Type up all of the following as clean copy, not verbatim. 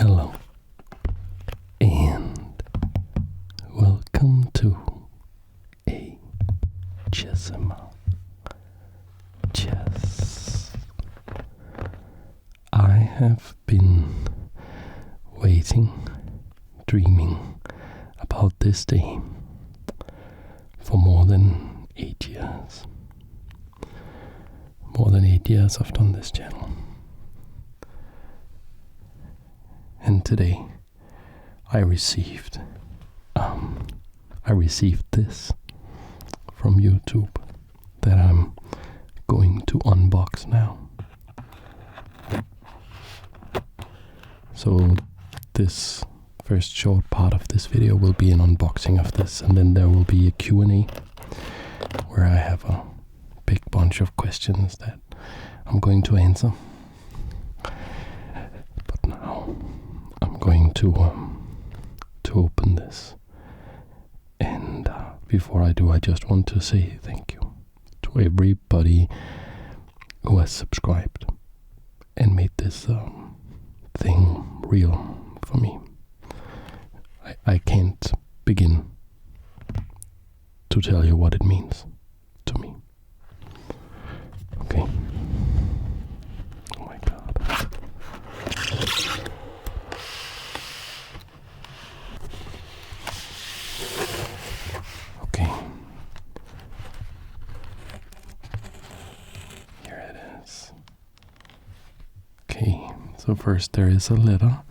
Hello, and welcome to a ASMR Chess. I have been waiting, dreaming about this day for more than 8 years. More than 8 years I've done this channel. And today I received this from YouTube that I'm going to unbox now. So this first short part of this video will be an unboxing of this, and then there will be a Q&A where I have a big bunch of questions that I'm going to answer. But now I'm going to open this, and before I do, I just want to say thank you to everybody who has subscribed and made this thing real for me. I can't begin to tell you what it means to me. Okay. Oh my god. Okay. Here it is. Okay, so first there is a letter.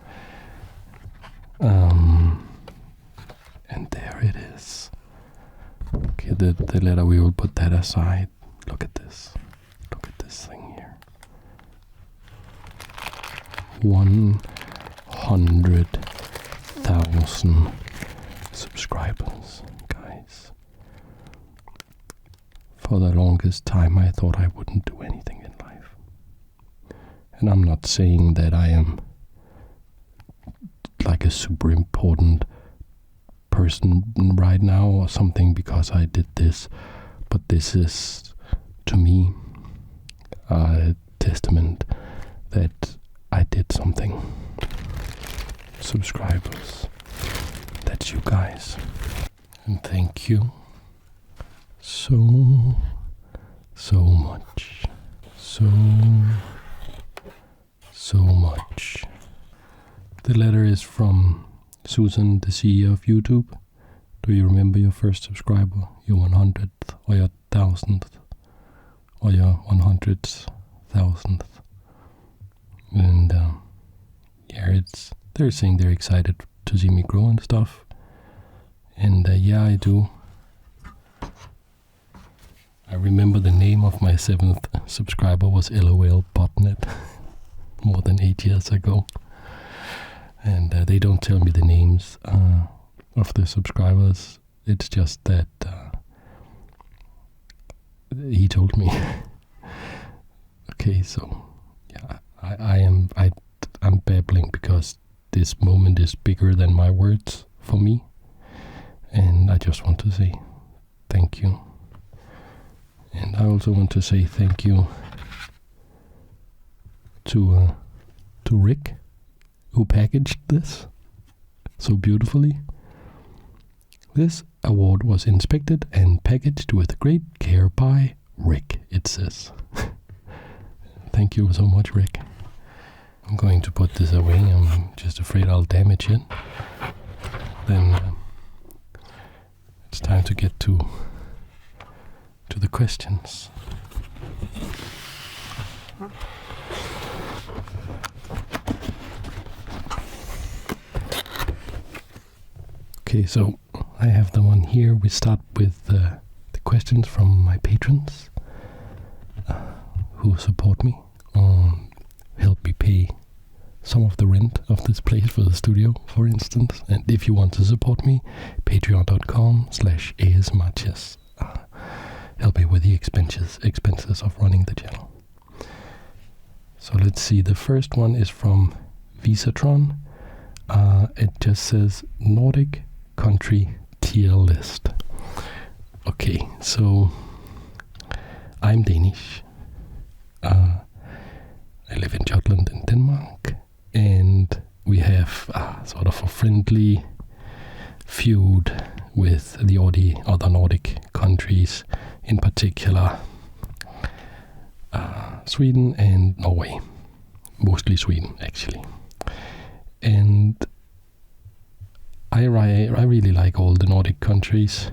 And there it is. Okay, the letter, we will put that aside. Look at this. Look at this thing here. 100,000 subscribers, guys. For the longest time I thought I wouldn't do anything in life. And I'm not saying that I am like a super important person right now or something because I did this, but this is to me a testament that I did something. Subscribers, that's you guys, and thank you so much, so much. The letter is from Susan, the CEO of YouTube. Do you remember your first subscriber? Your 100th or your 1000th or your 100,000th? And yeah, they're saying they're excited to see me grow and stuff. And yeah, I do. I remember the name of my 7th subscriber was LOL Botnet more than 8 years ago. And they don't tell me the names of the subscribers. It's just that he told me. Okay, so yeah, I'm babbling because this moment is bigger than my words for me, and I just want to say thank you. And I also want to say thank you to Rick, who packaged this so beautifully. This award was inspected and packaged with great care by Rick, it says. Thank you so much, Rick. I'm going to put this away. I'm just afraid I'll damage it. Then it's time to get to the questions. Okay, so I have the one here. We start with the questions from my patrons who support me, help me pay some of the rent of this place for the studio, for instance. And if you want to support me, patreon.com/ASMRchess. Help me with the expenses of running the channel. So let's see. The first one is from Visatron. It just says Nordic country tier list. Okay, so I'm Danish. I live in Jutland in Denmark, and we have sort of a friendly feud with the other Nordic countries, in particular Sweden and Norway. Mostly Sweden, actually. And I really like all the Nordic countries.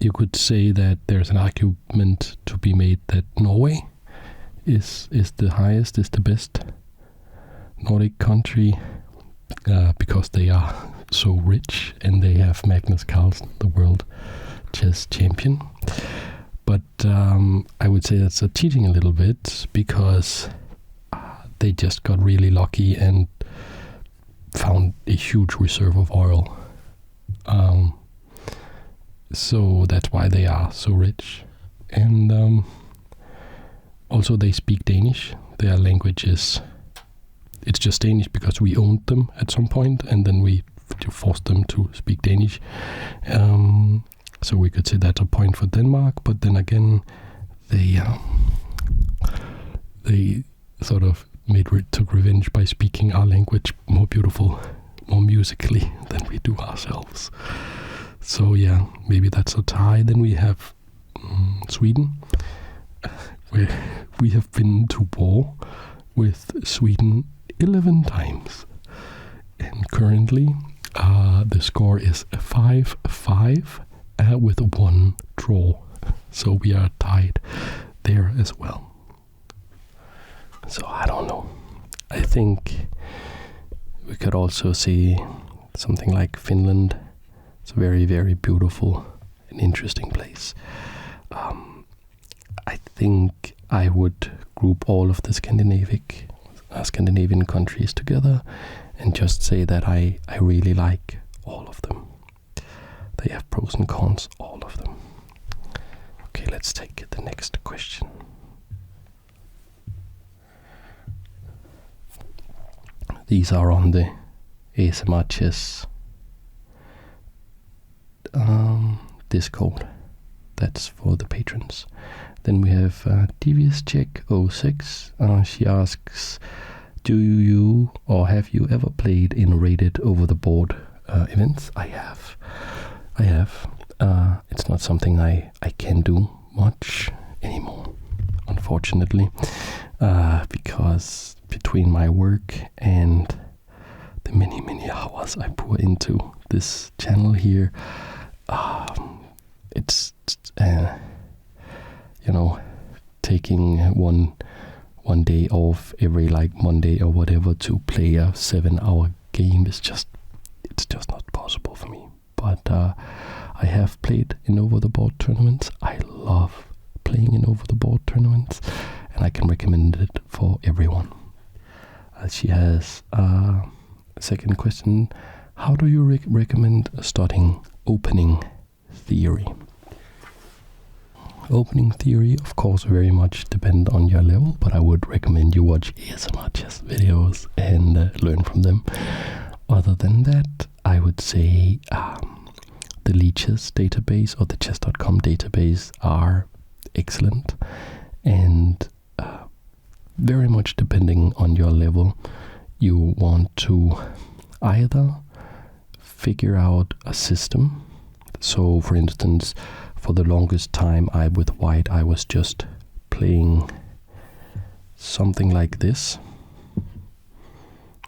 You could say that there's an argument to be made that Norway is the highest, is the best Nordic country, because they are so rich and they have Magnus Carlsen, the world chess champion. But I would say that's cheating a little bit, because they just got really lucky and found a huge reserve of oil. So that's why they are so rich. And also they speak Danish. Their language is, it's just Danish because we owned them at some point, and then we forced them to speak Danish. So we could say that's a point for Denmark, but then again, they sort of took revenge by speaking our language more beautiful, more musically than we do ourselves. So yeah, maybe that's a tie. Then we have Sweden. We have been to war with Sweden 11 times, and currently the score is 5-5 with 1 draw. So we are tied there as well. So I don't know. I think we could also see something like Finland. It's a very, very beautiful and interesting place. I think I would group all of the Scandinavian countries together and just say that I really like all of them. They have pros and cons, all of them. Okay, let's take the next question. These are on the ASMR Chess Discord. That's for the patrons. Then we have Devious Check 06. She asks, do you or have you ever played in rated over the board events? I have. It's not something I can do much anymore, unfortunately, because between my work and the many hours I pour into this channel here, it's taking one day off every Monday or whatever to play a 7-hour game it's just not possible for me. But I have played in over-the-board tournaments. I love playing in over-the-board tournaments, and I can recommend it for everyone. She has a second question. How do you recommend starting opening theory? Opening theory, of course, very much depend on your level, but I would recommend you watch ASMR chess videos and learn from them. Other than that, I would say the Leech's database or the chess.com database are excellent, and very much depending on your level, you want to either figure out a system. So, for instance, for the longest time with white, I was just playing something like this,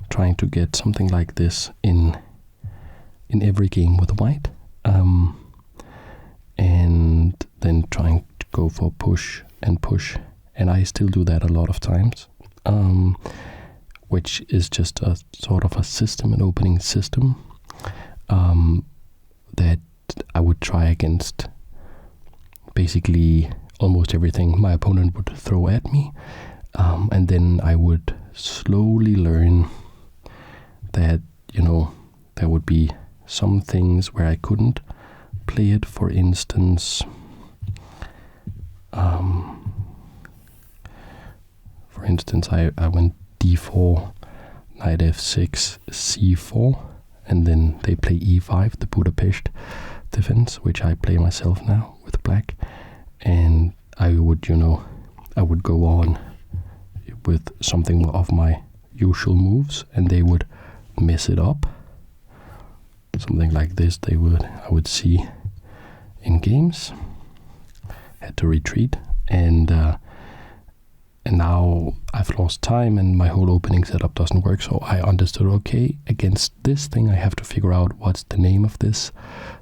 trying to get something like this in every game with white, and then trying to go for push, and I still do that a lot of times, which is just a sort of a system, an opening system, that I would try against basically almost everything my opponent would throw at me, and then I would slowly learn that, there would be some things where I couldn't play it. For instance, I went d4, knight f6, c4, and then they play e5, the Budapest defense, which I play myself now with black, and I would go on with something of my usual moves, and they would mess it up. Something like this I would see in games. Had to retreat, and now I've lost time and my whole opening setup doesn't work, so I understood, okay, against this thing I have to figure out what's the name of this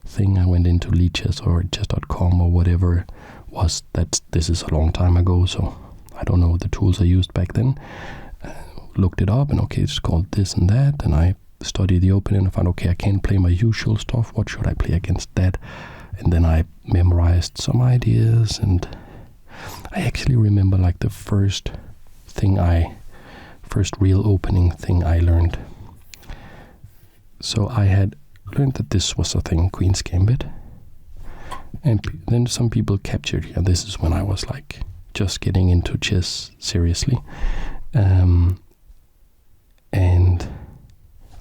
thing. I went into Leechess or chess.com or whatever was. This is a long time ago, so I don't know the tools I used back then. Looked it up, and okay, it's called this and that, and I studied the opening and I found, okay, I can't play my usual stuff, what should I play against that? And then I memorized some ideas, and I actually remember like the first real opening thing I learned. So I had learned that this was a thing, Queen's Gambit, and then some people captured here. This is when I was like just getting into chess seriously, and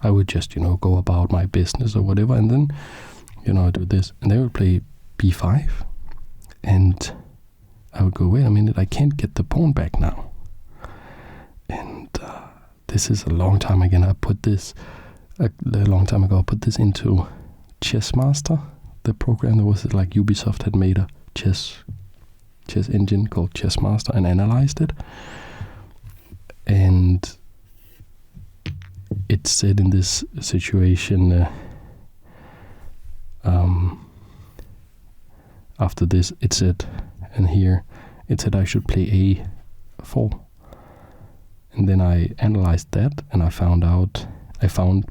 I would just go about my business or whatever, and then do this, and they would play b5, and I would go, wait a minute, I can't get the pawn back now. And this is a long time again. I put this a long time ago. I put this into Chessmaster, the program that was like Ubisoft had made a chess engine called Chessmaster, and analyzed it. And it said in this situation, after this, it said, and here it said I should play a4. And then I analyzed that, and I found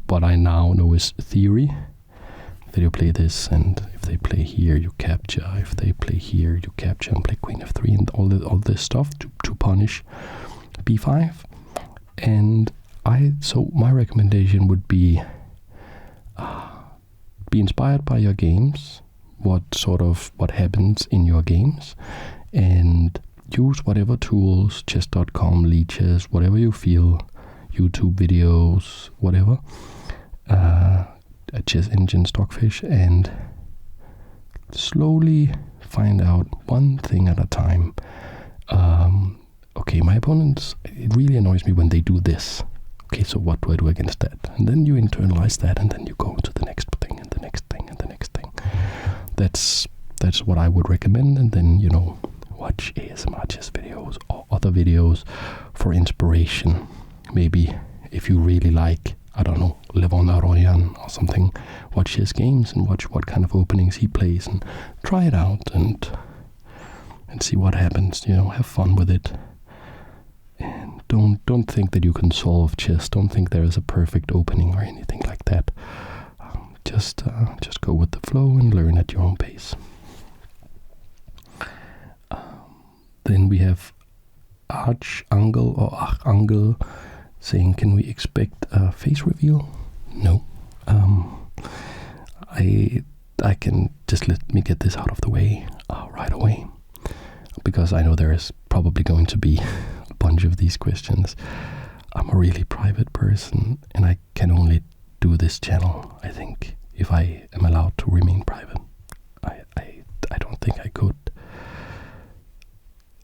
what I now know is theory. That you play this, and if they play here, you capture. If they play here, you capture and play queen f3, and all this stuff to punish b5. And so my recommendation would be inspired by your games, what happens in your games, and use whatever tools, chess.com, Leechess, whatever you feel, YouTube videos, whatever, a chess engine, Stockfish, and slowly find out one thing at a time. Okay, my opponents, it really annoys me when they do this. Okay, so what do I do against that? And then you internalize that, and then you go to the next thing, and the next thing, and the next thing. That's what I would recommend, and then, watch ASMR chess videos or other videos for inspiration. Maybe if you really like, I don't know, Levon Aroyan or something, watch his games and watch what kind of openings he plays and try it out and see what happens. Have fun with it. And don't think that you can solve chess. Don't think there is a perfect opening or anything like that. Just go with the flow and learn at your own pace. Then we have Angel saying, can we expect a face reveal? No. I can just let me get this out of the way right away, because I know there is probably going to be a bunch of these questions. I'm a really private person, and I can only do this channel, I think, if I am allowed to remain private. I don't think I could.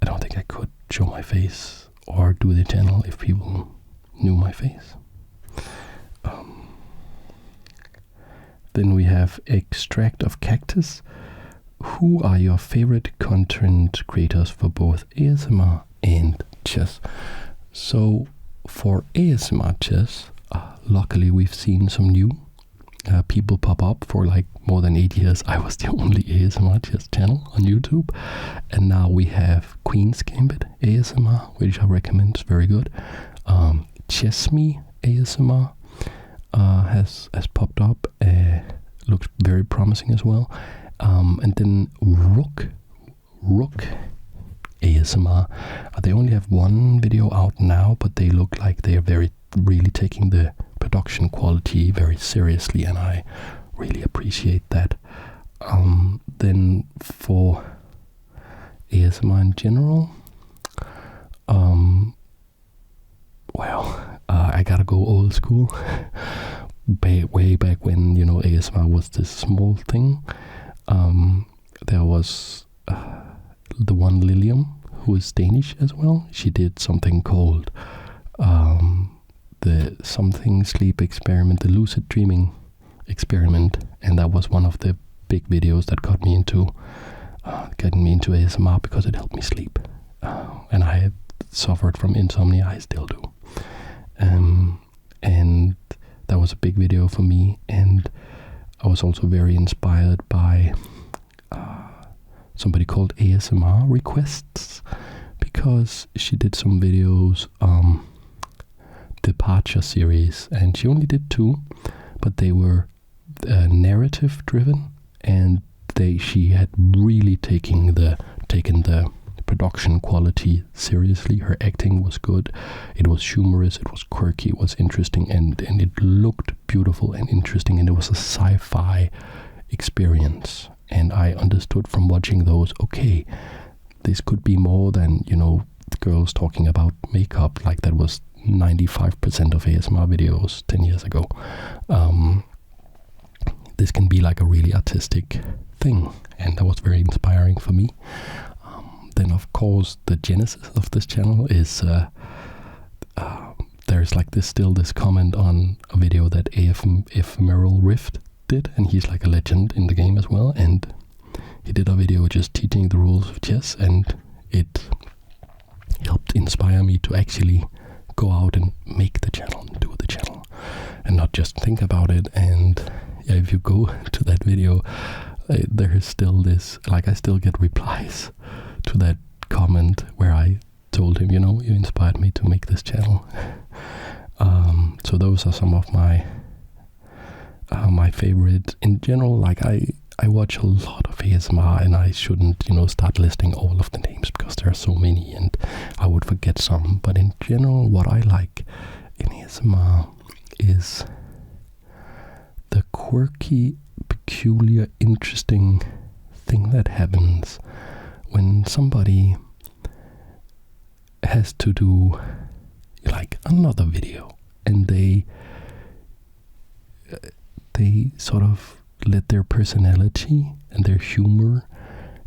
I don't think I could show my face or do the channel if people knew my face. Then we have Extract of Cactus. Who are your favorite content creators for both ASMR and chess? So for ASMR chess, luckily we've seen some new people pop up. For like more than 8 years I was the only ASMR chess channel on YouTube, and now we have Queen's Gambit ASMR, which I recommend, is very good. Chessme ASMR has popped up, looks very promising as well. And then Rook ASMR. They only have one video out now, but they look like they are really taking the production quality very seriously, and I really appreciate that. Then for ASMR in general, I gotta go old school. Way back when, ASMR was this small thing. There was the one Lilium, who is Danish as well. She did something called the something sleep experiment, the lucid dreaming experiment, and that was one of the big videos that got me into getting me into ASMR because it helped me sleep. And I had suffered from insomnia, I still do. And that was a big video for me, and I was also very inspired by somebody called ASMR Requests, because she did some videos, Departure series, and she only did 2, but they were narrative driven, and she had really taken the production quality seriously. Her acting was good, it was humorous, it was quirky, it was interesting, and it looked beautiful and interesting, and it was a sci-fi experience. And I understood from watching those, okay, this could be more than, girls talking about makeup, like that was 95% of ASMR videos 10 years ago. This can be like a really artistic thing, and that was very inspiring for me. Then of course the genesis of this channel is there's like this comment on a video that Ephemeral Rift did, and he's like a legend in the game as well, and he did a video just teaching the rules of chess, and it helped inspire me to actually go out and make the channel and do the channel and not just think about it. And yeah, if you go to that video, there is still this, like, I still get replies to that comment where I told him, you inspired me to make this channel. So those are some of my favorites in general. Like I watch a lot of ASMR, and I shouldn't start listing all of the names because there are so many and I would forget some, but in general what I like in ASMR is the quirky, peculiar, interesting thing that happens when somebody has to do like another video, and they sort of let their personality and their humor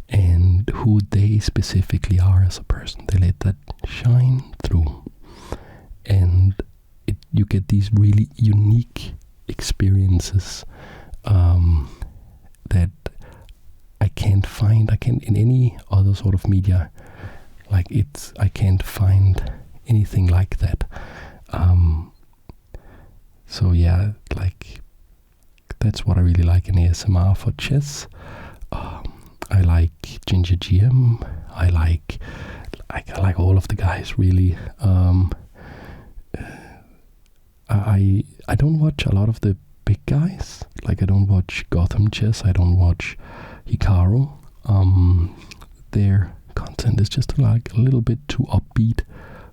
and who they specifically are as a person, they let that shine through, and you get these really unique experiences that I can't find in any other sort of media. Like I can't find anything like that. So yeah, like that's what I really like in ASMR. For chess, I like Ginger GM. I like all of the guys really. I don't watch a lot of the big guys. Like I don't watch Gotham Chess. I don't watch Hikaru. Their content is just like a little bit too upbeat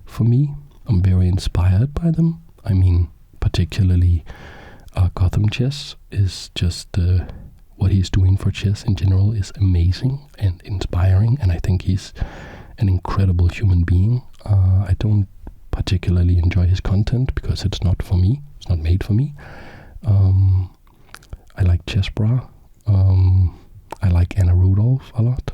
for me. I'm very inspired by them. I mean, particularly Gotham Chess is just what he's doing for chess in general is amazing and inspiring, and I think he's an incredible human being. I don't particularly enjoy his content because it's not for me. It's not made for me. I like Chess Bra. I like Anna Rudolph a lot.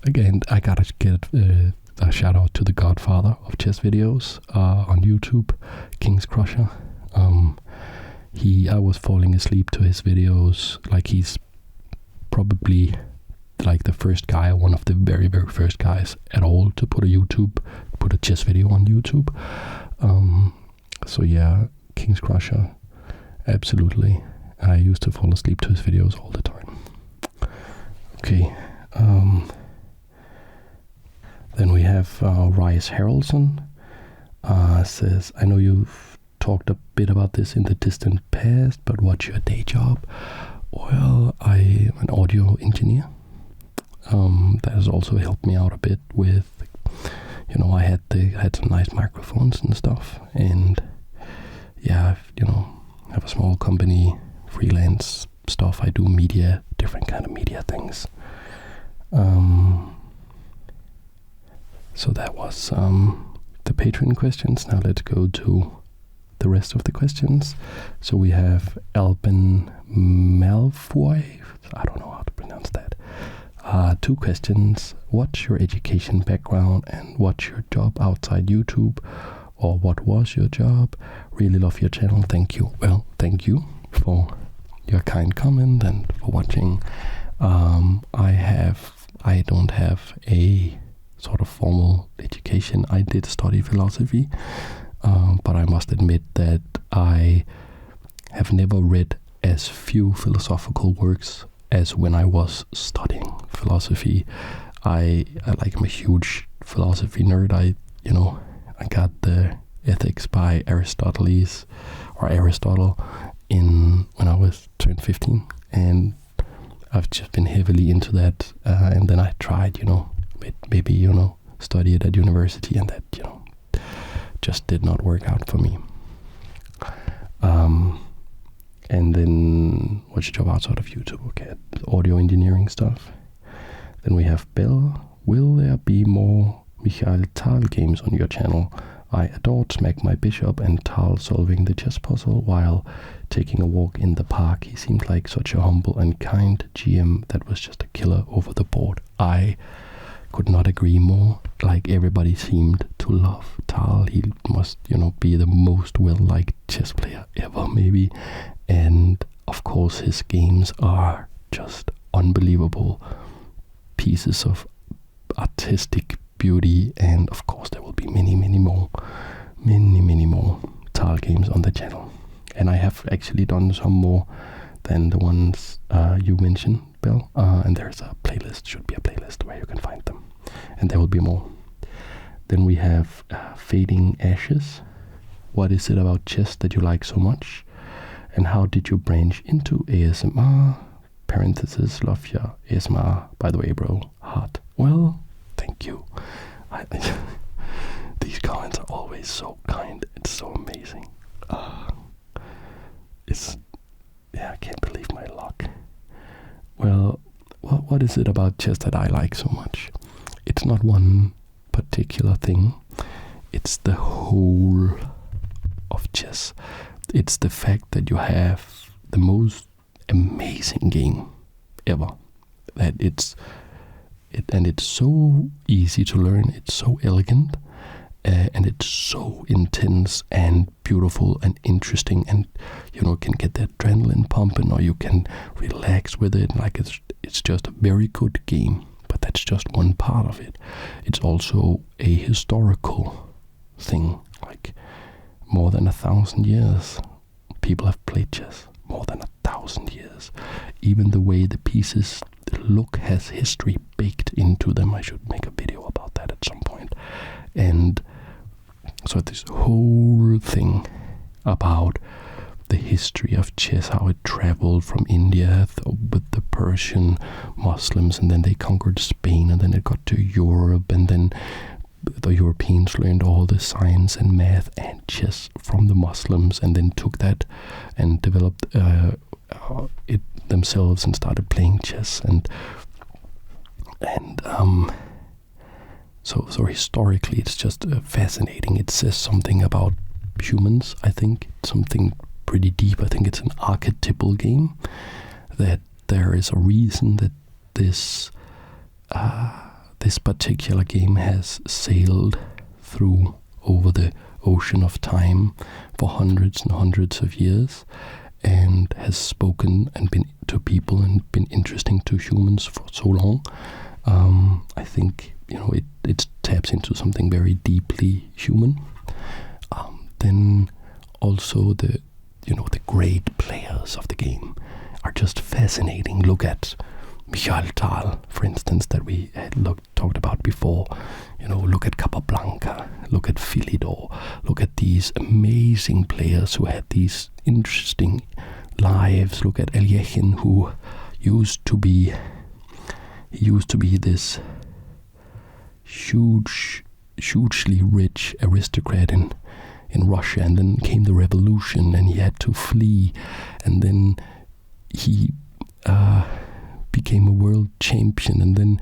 Again, I gotta get a shout out to the godfather of chess videos on YouTube, King's Crusher. I was falling asleep to his videos. Like he's probably like the first guy, one of the very, very first guys at all to put a chess video on YouTube. So yeah, King's Crusher, absolutely. I used to fall asleep to his videos all the time. Okay. Then we have Rice Harrelson. Says, I know you've talked a bit about this in the distant past, but what's your day job? Well, I am an audio engineer. That has also helped me out a bit with, I had some nice microphones and stuff, and yeah, I have a small company, freelance stuff. I do media, different kind of media things. So that was the Patreon questions. Now let's go to the rest of the questions. So we have Alban Malfoy. I don't know how to pronounce that. 2 questions. What's your education background and what's your job outside YouTube? Or what was your job? Really love your channel. Thank you. Well, thank you for your kind comment and for watching. I don't have a sort of formal education. I did study philosophy, but I must admit that I have never read as few philosophical works as when I was studying philosophy. I'm a huge philosophy nerd. I got the Ethics by Aristotle when I was turned 15, and I've just been heavily into that. And then I tried, maybe study it at university, and that just did not work out for me. And then what's your job outside of YouTube? Okay, audio engineering stuff. Then we have Bell. Will there be more Michael Tal games on your channel? I adored Smack My Bishop and Tal solving the chess puzzle while taking a walk in the park. He seemed like such a humble and kind GM that was just a killer over the board. I could not agree more. Like, everybody seemed to love Tal. He must, be the most well-liked chess player ever, maybe. And of course, his games are just unbelievable pieces of artistic beauty. And of course, there will be many more Tal games on the channel. And I have actually done some more than the ones you mentioned, Bill. And there's a playlist, should be a playlist where you can find them. And there will be more. Then we have Fading Ashes. What is it about chess that you like so much? And how did you branch into ASMR? Parenthesis, love your ASMR. By the way, bro, heart. Well, thank you. These comments are always so kind. It's so amazing. I can't believe my luck. Well, what is it about chess that I like so much? It's not one particular thing. It's the whole of chess. It's the fact that you have the most amazing game ever. That it's so easy to learn. It's so elegant, and it's so intense and beautiful and interesting. And can get the adrenaline pumping, or you can relax with it. Like it's just a very good game. But that's just one part of it. It's also a historical thing. Like, more than 1,000 years, people have played chess. More than 1,000 years. Even the way the pieces look has history baked into them. I should make a video about that at some point. And so this whole thing about the history of chess, how it traveled from India with the Persian Muslims, and then they conquered Spain, and then it got to Europe, and then the Europeans learned all the science and math and chess from the Muslims, and then took that and developed it themselves and started playing chess. So historically, it's just fascinating. It says something about humans. I think something pretty deep. I think it's an archetypal game, that there is a reason that this particular game has sailed through over the ocean of time for hundreds and hundreds of years, and has spoken and been to people and been interesting to humans for so long. I think it taps into something very deeply human. Then also the great players of the game are just fascinating. Look at Michael Tal, for instance, that we had talked about before. Look at Capablanca, look at Philidor, look at these amazing players who had these interesting lives. Look at Alyechin, who used to be this hugely rich aristocrat in Russia, and then came the revolution, and he had to flee, and then he became a world champion, and then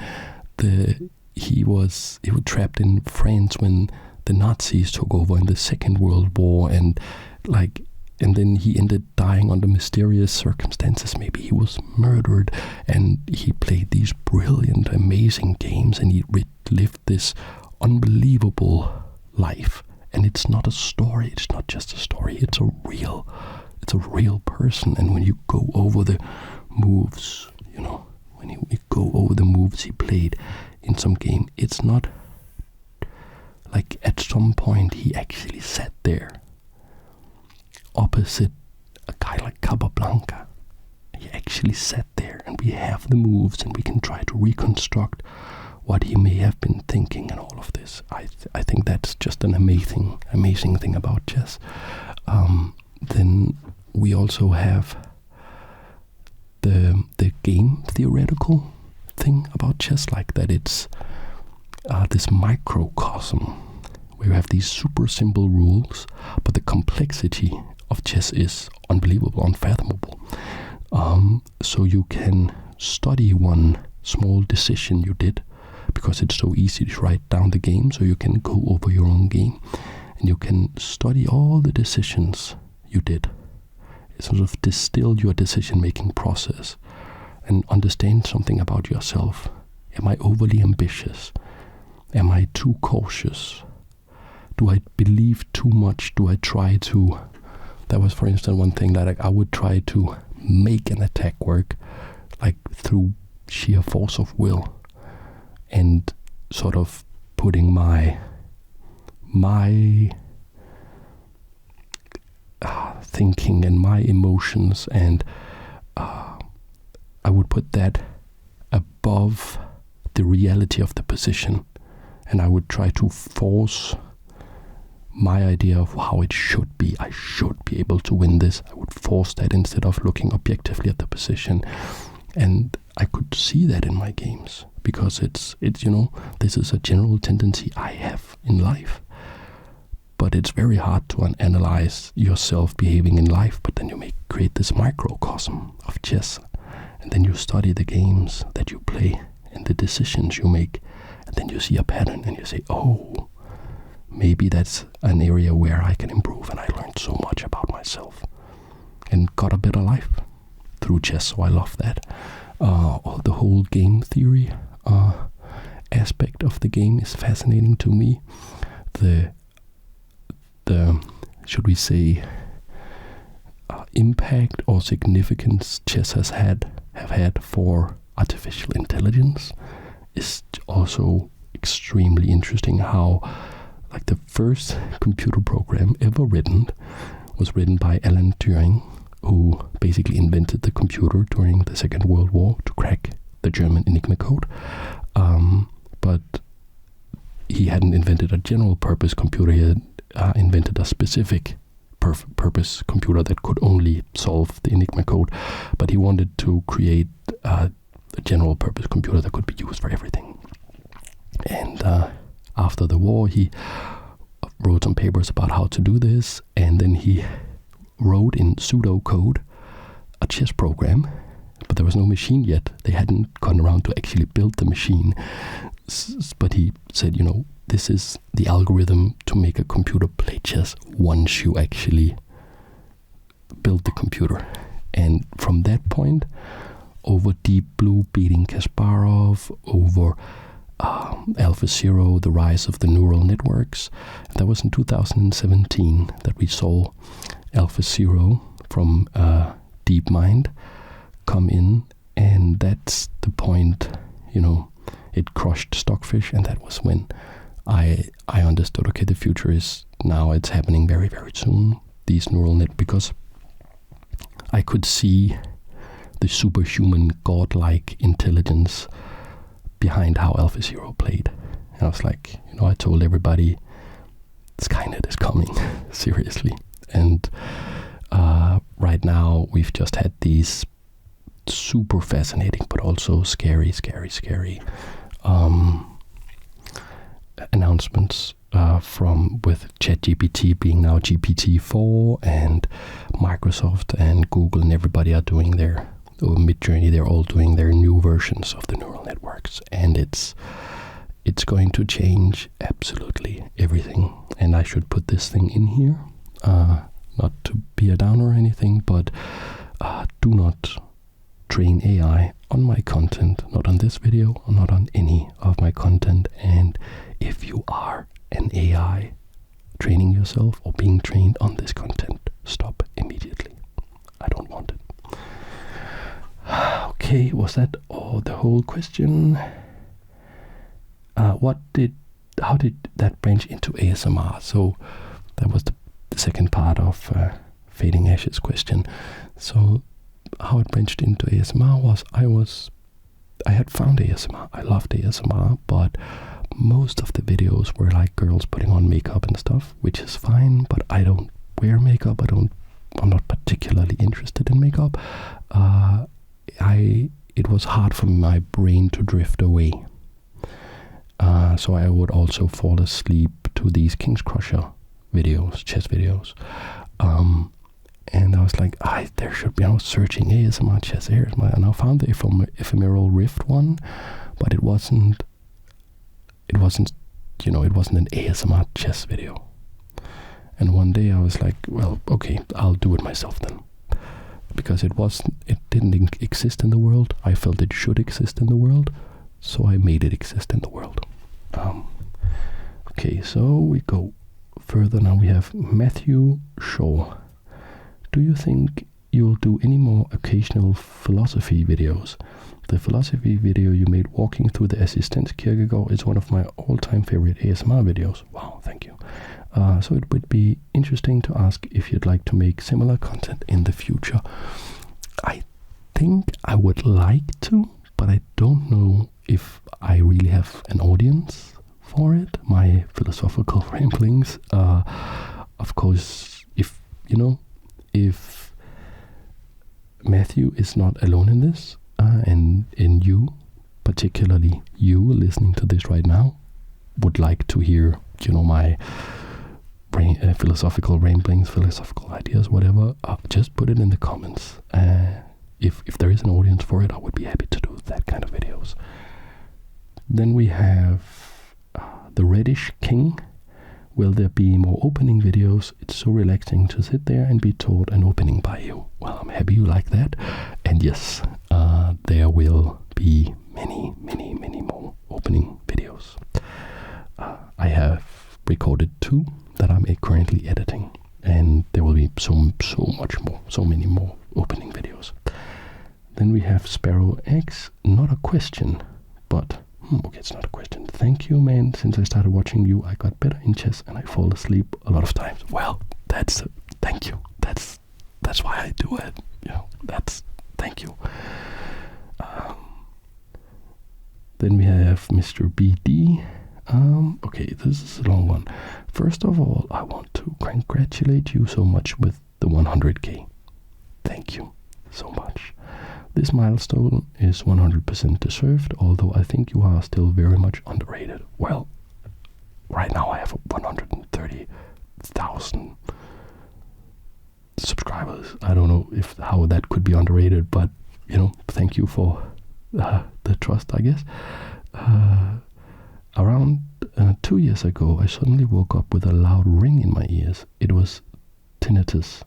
he was trapped in France when the Nazis took over in the Second World War, and like and then he ended dying under mysterious circumstances. Maybe he was murdered, and he played these brilliant, amazing games, and he lived this unbelievable life. And it's not a story. It's not just a story. It's a real person. And when you go over the moves, when you go over the moves he played in some game, it's not like at some point he actually sat there opposite a guy like Capablanca. He actually sat there, and we have the moves, and we can try to reconstruct what he may have been thinking and all of this. I think that's just an amazing thing about chess. Then we also have the game theoretical thing about chess, like that it's this microcosm where you have these super simple rules, but the complexity of chess is unbelievable, unfathomable. So you can study one small decision you did, because it's so easy to write down the game, so you can go over your own game, and you can study all the decisions you did, sort of distill your decision-making process, and understand something about yourself. Am I overly ambitious? Am I too cautious? Do I believe too much? Do I try to... That was, for instance, one thing that I would try to make an attack work, like through sheer force of will, and sort of putting my thinking and my emotions, and I would put that above the reality of the position, and I would try to force my idea of how it should be. I should be able to win this. I would force that instead of looking objectively at the position. And I could see that in my games, because it's this is a general tendency I have in life. But it's very hard to analyze yourself behaving in life, but then you create this microcosm of chess, and then you study the games that you play and the decisions you make, and then you see a pattern and you say, oh, maybe that's an area where I can improve, and I learned so much about myself and got a better life through chess. So I love that. The whole game theory aspect of the game is fascinating to me. The should we say impact or significance chess have had for artificial intelligence is also extremely interesting. How, like, the first computer program ever written was written by Alan Turing, who basically invented the computer during the Second World War to crack the German Enigma code. But he hadn't invented a general purpose computer. He had invented a specific purpose computer that could only solve the Enigma code. But he wanted to create a general purpose computer that could be used for everything. And after the war, he wrote some papers about how to do this, and then he wrote in pseudocode a chess program, but there was no machine yet. They hadn't gone around to actually build the machine. But he said, this is the algorithm to make a computer play chess once you actually build the computer. And from that point, over Deep Blue beating Kasparov, over AlphaZero, the rise of the neural networks. That was in 2017 that we saw AlphaZero from DeepMind come in, and that's the point, it crushed Stockfish, and that was when I understood, okay, the future is now, it's happening very, very soon, these neural net, because I could see the superhuman godlike intelligence behind how AlphaZero played. And I was like, I told everybody, Skynet is coming, seriously. And right now, we've just had these super fascinating, but also scary announcements with ChatGPT being now GPT-4, and Microsoft and Google and everybody are doing their Midjourney. They're all doing their new versions of the neural networks, and it's going to change absolutely everything. And I should put this thing in here. not to be a downer or anything, but do not train AI on my content, not on this video, or not on any of my content. And if you are an AI training yourself or being trained on this content, stop immediately. I don't want it. Okay, was that all the whole question? How did that branch into ASMR? So that was the second part of Fading Ashes question. So how it branched into ASMR was I had found ASMR. I loved ASMR, but most of the videos were like girls putting on makeup and stuff, which is fine, but I don't wear makeup. I'm not particularly interested in makeup. It was hard for my brain to drift away. So I would also fall asleep to these King's Crusher videos, chess videos. And I was like, there should be, I was searching ASMR chess ASMR, and I found the ephemeral rift one, but it wasn't an ASMR chess video. And one day I was like, well, okay, I'll do it myself then. Because it didn't exist in the world. I felt it should exist in the world, so I made it exist in the world. Okay, so we go further now. We have Matthew Shaw. Do you think you'll do any more occasional philosophy videos? The philosophy video you made walking through the Assistance Kierkegaard is one of my all-time favorite ASMR videos. Wow, thank you. So it would be interesting to ask if you'd like to make similar content in the future. I think I would like to, but I don't know if I really have an audience for it. My philosophical ramblings, of course, if Matthew is not alone in this, and you, particularly you listening to this right now, would like to hear, my philosophical ramblings, philosophical ideas, whatever, just put it in the comments. If there is an audience for it, I would be happy to do that kind of videos. Then we have the Reddish King. Will there be more opening videos? It's so relaxing to sit there and be taught an opening by you. Well, I'm happy you like that. And yes, there will be many, many, many more opening videos. I have recorded 2 that I'm currently editing, and there will be so much more, so many more opening videos. Then we have Sparrow X. Not a question, but okay, it's not a question. Thank you, man. Since I started watching you, I got better in chess and I fall asleep a lot of times. Well, thank you. That's why I do it. Thank you. Then we have Mr. BD. Okay, this is a long one. First of all, I want to congratulate you so much with the 100k. Thank you so much. This milestone is 100% deserved, although I think you are still very much underrated. Well, right now I have 130,000 subscribers. I don't know how that could be underrated, but thank you for the trust, I guess. Around 2 years ago, I suddenly woke up with a loud ring in my ears. It was tinnitus.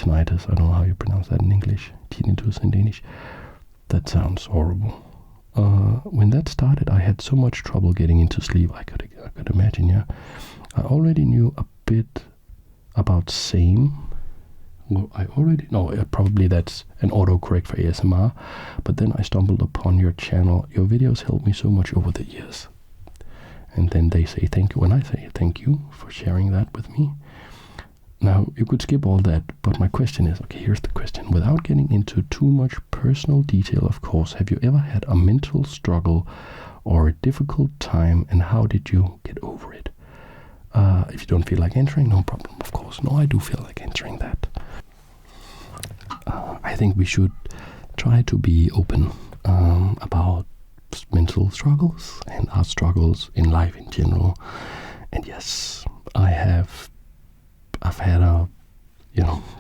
I don't know how you pronounce that in English. Tinnitus in Danish. That sounds horrible. When that started, I had so much trouble getting into sleep. I could imagine, yeah. I already knew a bit about same. Well, probably that's an autocorrect for ASMR. But then I stumbled upon your channel. Your videos helped me so much over the years. And then they say thank you, and I say thank you for sharing that with me. Now, you could skip all that, but my question is, okay, here's the question. Without getting into too much personal detail, of course, have you ever had a mental struggle or a difficult time, and how did you get over it? If you don't feel like answering, no problem, of course. No, I do feel like answering that. I think we should try to be open about mental struggles and our struggles in life in general. And yes, I've had a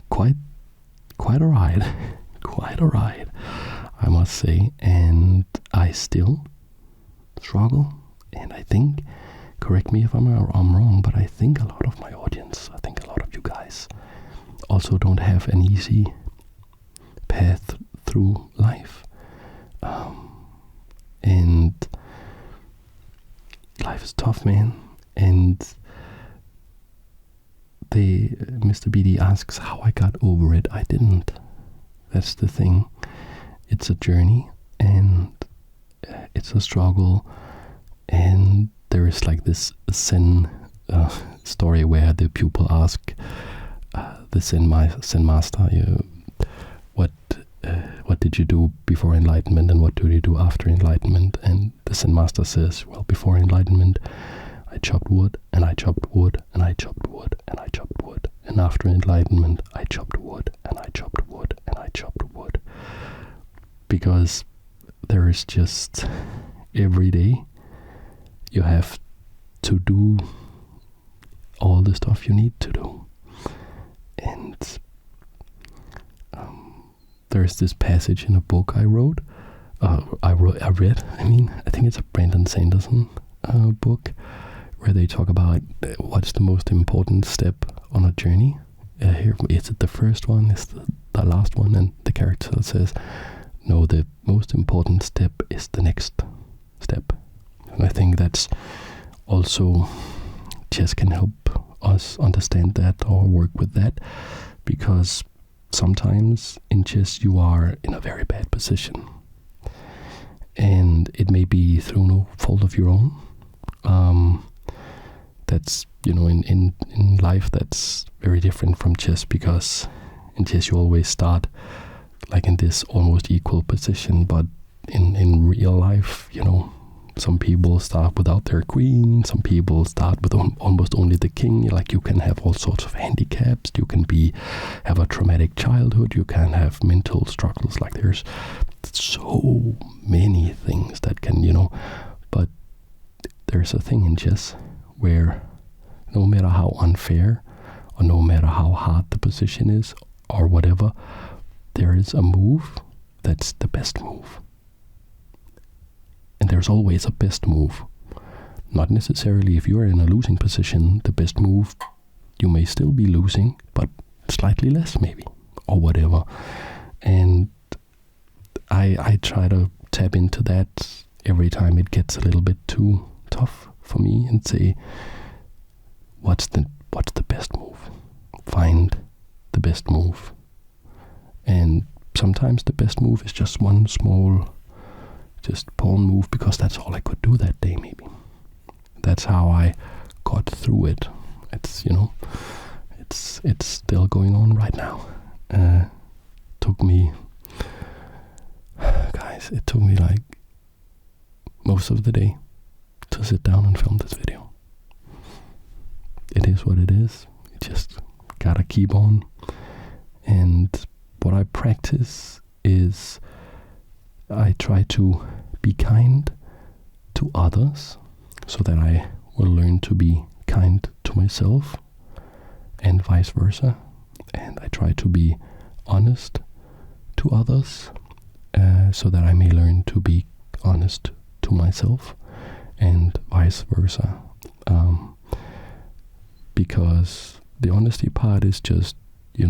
quite a ride I must say, and I still struggle. And I think, correct me if I'm wrong, but I think a lot of my audience, I think a lot of you guys also don't have an easy path through life. And life is tough, man. And Mr. BD asks how I got over it. I didn't. That's the thing. It's a journey, and it's a struggle. And there is like this Zen story where the pupil ask the Zen master, what did you do before enlightenment, and what do you do after enlightenment? And the Zen master says, well, before enlightenment, I chopped wood, and I chopped wood, and I chopped wood, and I chopped wood. And after enlightenment, I chopped wood, and I chopped wood, and I chopped wood. Because there is just, every day, you have to do all the stuff you need to do. And there's this passage in a book I read. I think it's a Brandon Sanderson book, where they talk about what's the most important step on a journey. Here, is it the first one? Is the last one? And the character says, no, the most important step is the next step. And I think that's also, chess can help us understand that or work with that, because sometimes in chess you are in a very bad position, and it may be through no fault of your own. That's, in life, that's very different from chess, because in chess you always start like in this almost equal position, but in real life, some people start without their queen, some people start with almost only the king. Like, you can have all sorts of handicaps, you can have a traumatic childhood, you can have mental struggles. Like, there's so many things that can, but there's a thing in chess where no matter how unfair or no matter how hard the position is or whatever, there is a move that's the best move. And there's always a best move. Not necessarily if you're in a losing position, the best move, you may still be losing, but slightly less maybe, or whatever. And I try to tap into that every time it gets a little bit too tough for me, and say, what's the best move? Find the best move. And sometimes the best move is just one small, just pawn move, because that's all I could do that day, maybe. That's how I got through it. It's, it's still going on right now. Took me, guys, it took me like most of the day to sit down and film this video. It is what it is. You just gotta keep on. And what I practice is I try to be kind to others, so that I will learn to be kind to myself, and vice versa. And I try to be honest to others, so that I may learn to be honest to myself, and vice versa. Because the honesty part is just, you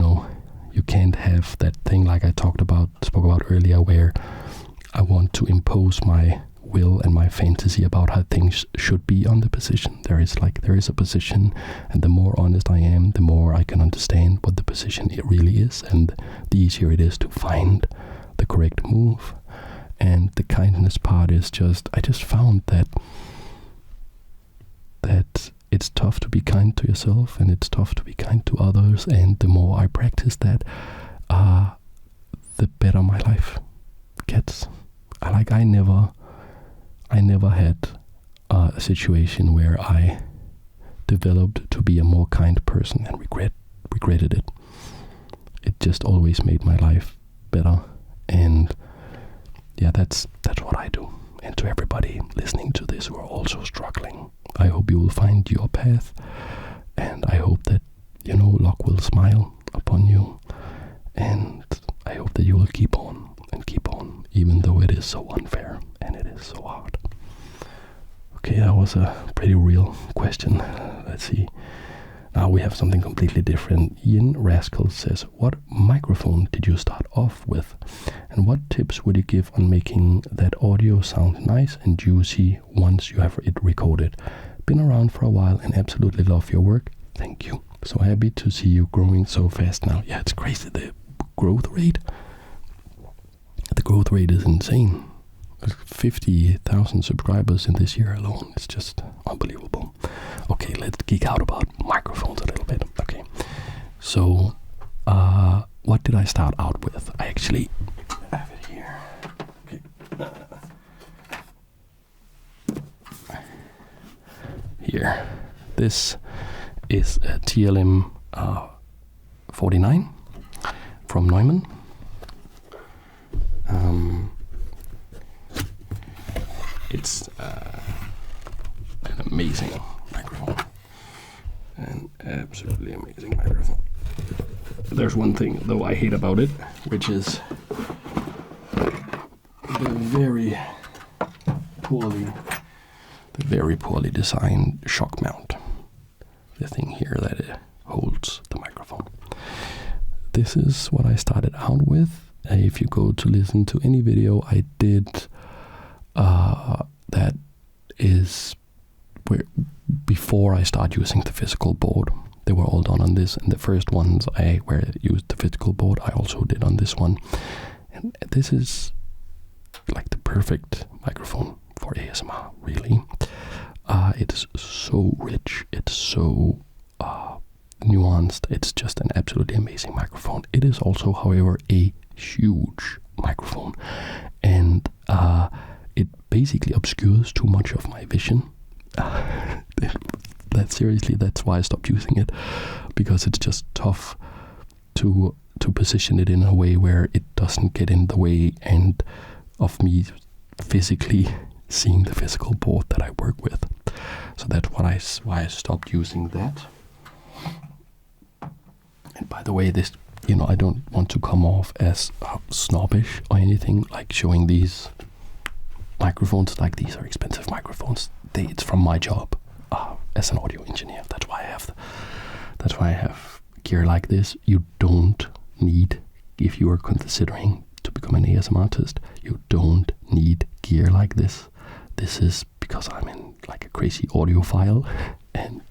can't have that thing like I spoke about earlier, where I want to impose my will and my fantasy about how things should be on the position. There is a position, and the more honest I am, the more I can understand what the position it really is, and the easier it is to find the correct move. And the kindness part is just, I just found that it's tough to be kind to yourself, and it's tough to be kind to others, and the more I practice that, the better my life gets. I never had a situation where I developed to be a more kind person and regretted it. It just always made my life better. And yeah, that's what I do. And to everybody listening to this who are also struggling, I hope you will find your path, and I hope that, luck will smile upon you, and I hope that you will keep on and keep on, even though it is so unfair and it is so hard. Okay, that was a pretty real question. Let's see. Now we have something completely different. Ian Rascal says, what microphone did you start off with? And what tips would you give on making that audio sound nice and juicy once you have it recorded? Been around for a while and absolutely love your work. Thank you. So happy to see you growing so fast now. Yeah, it's crazy. The growth rate is insane. 50,000 subscribers in this year alone. It's just unbelievable. Okay, let's geek out about microphones a little bit. Okay, so what did I start out with? I actually have it here. Okay. Here, this is a TLM 49 from Neumann. It's an amazing microphone. An absolutely amazing microphone. There's one thing, though, I hate about it, which is the very poorly designed shock mount. The thing here that it holds the microphone. This is what I started out with. If you go to listen to any video I did, that is where before I start using the physical board. They were all done on this, and the first ones where I used the physical board, I also did on this one. And this is like the perfect microphone for ASMR, really. It's so rich, it's so nuanced, it's just an absolutely amazing microphone. It is also, however, a huge microphone, and it basically obscures too much of my vision. That's why I stopped using it, because it's just tough to position it in a way where it doesn't get in the way and of me physically seeing the physical board that I work with. So that's why I stopped using that. And by the way, this, I don't want to come off as snobbish or anything, like showing these microphones like these are expensive microphones. It's from my job as an audio engineer. That's why I have gear like this. You don't need, if you are considering to become an ASMR artist, you don't need gear like this. This is because I'm in like a crazy audiophile and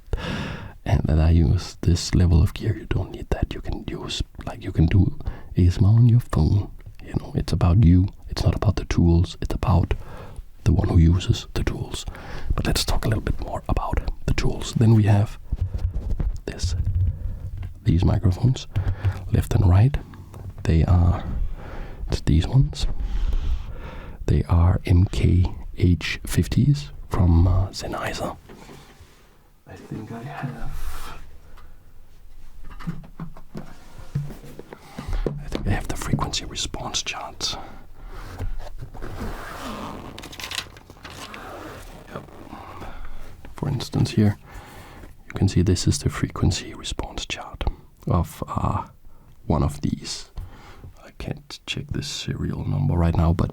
that I use this level of gear. You don't need that. You can do ASMR on your phone. It's about you. It's not about the tools. It's about the one who uses the tools. But let's talk a little bit more about the tools. Then we have these microphones, left and right. It's these ones. They are MKH50s from Sennheiser. I think I have the frequency response charts. Yep. For instance, here you can see this is the frequency response chart of one of these. I can't check the serial number right now, but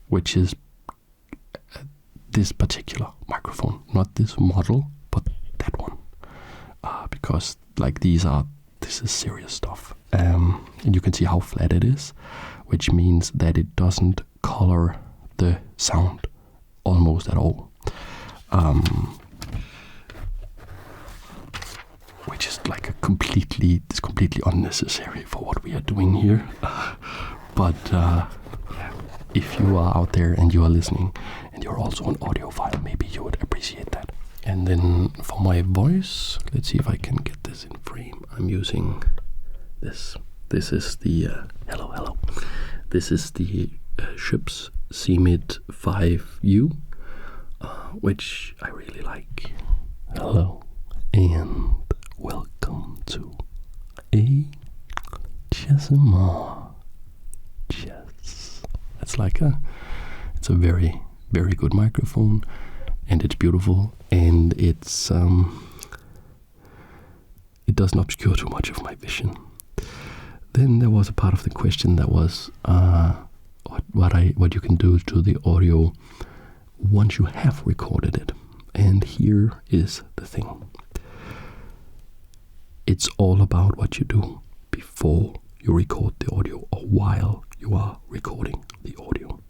which is this particular microphone, not this model, but that one, because this is serious stuff, and you can see how flat it is, which means that it doesn't color the sound almost at all, which is like completely unnecessary for what we are doing here. But if you are out there and you are listening and you're also an audiophile, maybe you would appreciate that. And then for my voice, let's see if I can get this in frame. I'm using this. This is the hello. This is the Schips CMID 5U, which I really like. Hello and welcome to ASMR Chess. It's a very, very good microphone, and it's beautiful, and it doesn't obscure too much of my vision. Then there was a part of the question that was what you can do to the audio once you have recorded it. And here is the thing. it's all about what you do before you record the audio or while you are recording the audio.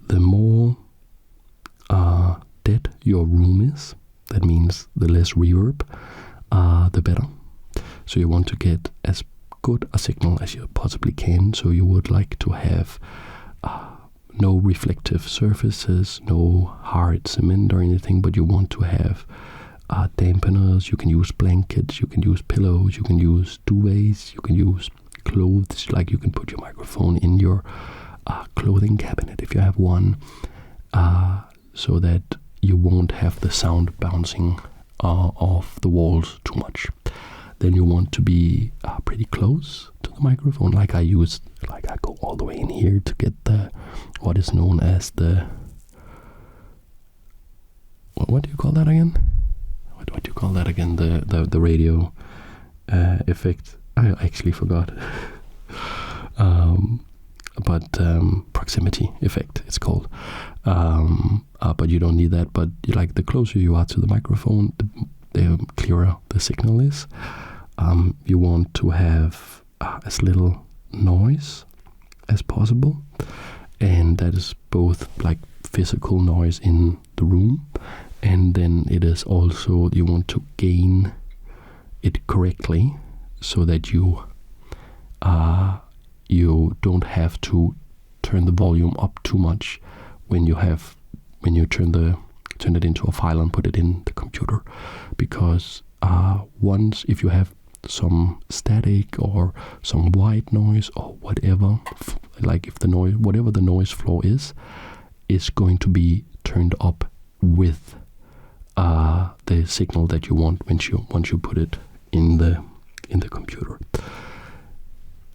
The more dead your room is, that means the less reverb, the better. So you want to get as good a signal as you possibly can. So you would like to have no reflective surfaces, no hard cement or anything, but you want to have dampeners. You can use blankets, you can use pillows, you can use duvets, you can use clothes, like you can put your microphone in your clothing cabinet if you have one, so that you won't have the sound bouncing off the walls too much. Then you want to be pretty close to the microphone, like I go all the way in here to get the what is known as the what do you call that again? What do you call that again? The radio effect. I actually forgot. But proximity effect it's called. But you don't need that. But like the closer you are to the microphone, the clearer the signal is. You want to have as little noise as possible, and that is both like physical noise in the room, and then it is also you want to gain it correctly so that you don't have to turn the volume up too much when you turn it into a file and put it in the computer, because once if you have some static or some white noise or whatever, like if the noise, whatever the noise floor is going to be turned up with the signal that you want once you put it in the computer.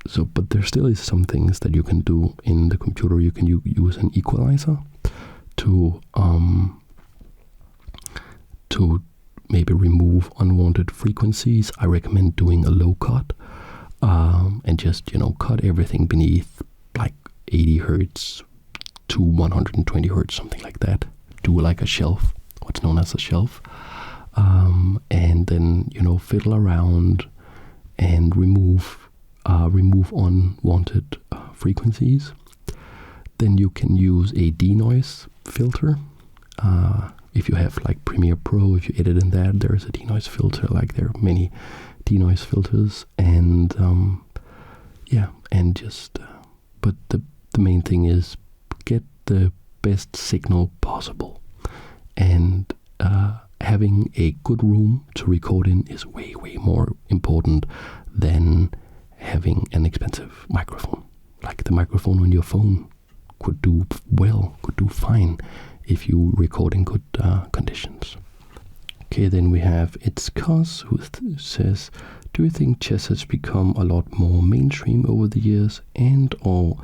So, but there still is some things that you can do in the computer. You can use an equalizer to maybe remove unwanted frequencies. I recommend doing a low cut and just cut everything beneath like 80 hertz to 120 hertz, something like that. Do like a shelf, what's known as a shelf, and then fiddle around and remove unwanted frequencies. Then you can use a denoise filter. If you have like Premiere Pro, if you edit in that, there is a denoise filter. Like there are many denoise filters, and but the main thing is get the best signal possible, and having a good room to record in is way more important than having an expensive microphone. Like the microphone on your phone could do fine if you record in good conditions. Okay, then we have It's Cuz, who says, do you think chess has become a lot more mainstream over the years, and or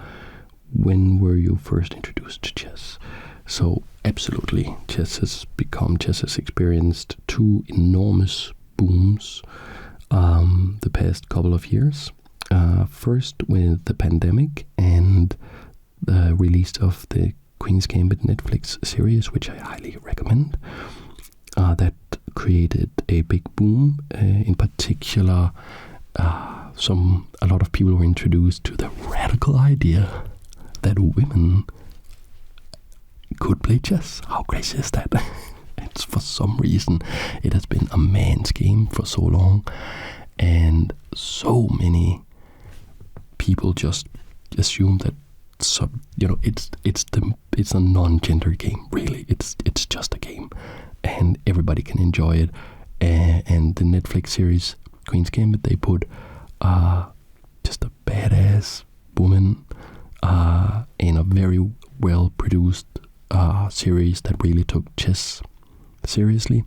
when were you first introduced to chess? So absolutely, chess has experienced two enormous booms the past couple of years. First with the pandemic and the release of the Queen's Gambit Netflix series, which I highly recommend. That created a big boom. In particular, a lot of people were introduced to the radical idea that women could play chess. How crazy is that? It's for some reason it has been a man's game for so long, and so many people just assume that it's a non-gender game. Really, it's just a game, and everybody can enjoy it. And the Netflix series Queen's Gambit, they put just a badass woman in a very well produced series that really took chess seriously,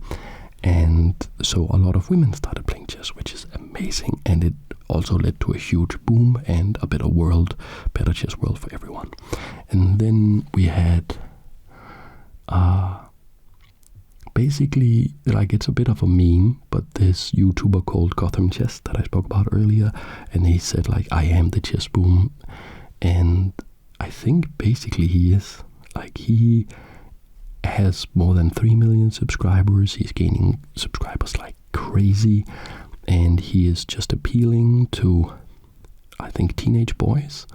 and so a lot of women started playing chess, which is amazing, and it also led to a huge boom and a better chess world for everyone. And then we had basically, like, it's a bit of a meme, but this YouTuber called Gotham Chess that I spoke about earlier, and he said, like, I am the chess boom, and I think basically he is. Like, he has more than 3 million subscribers. He's gaining subscribers like crazy, and he is just appealing to, I think, teenage boys,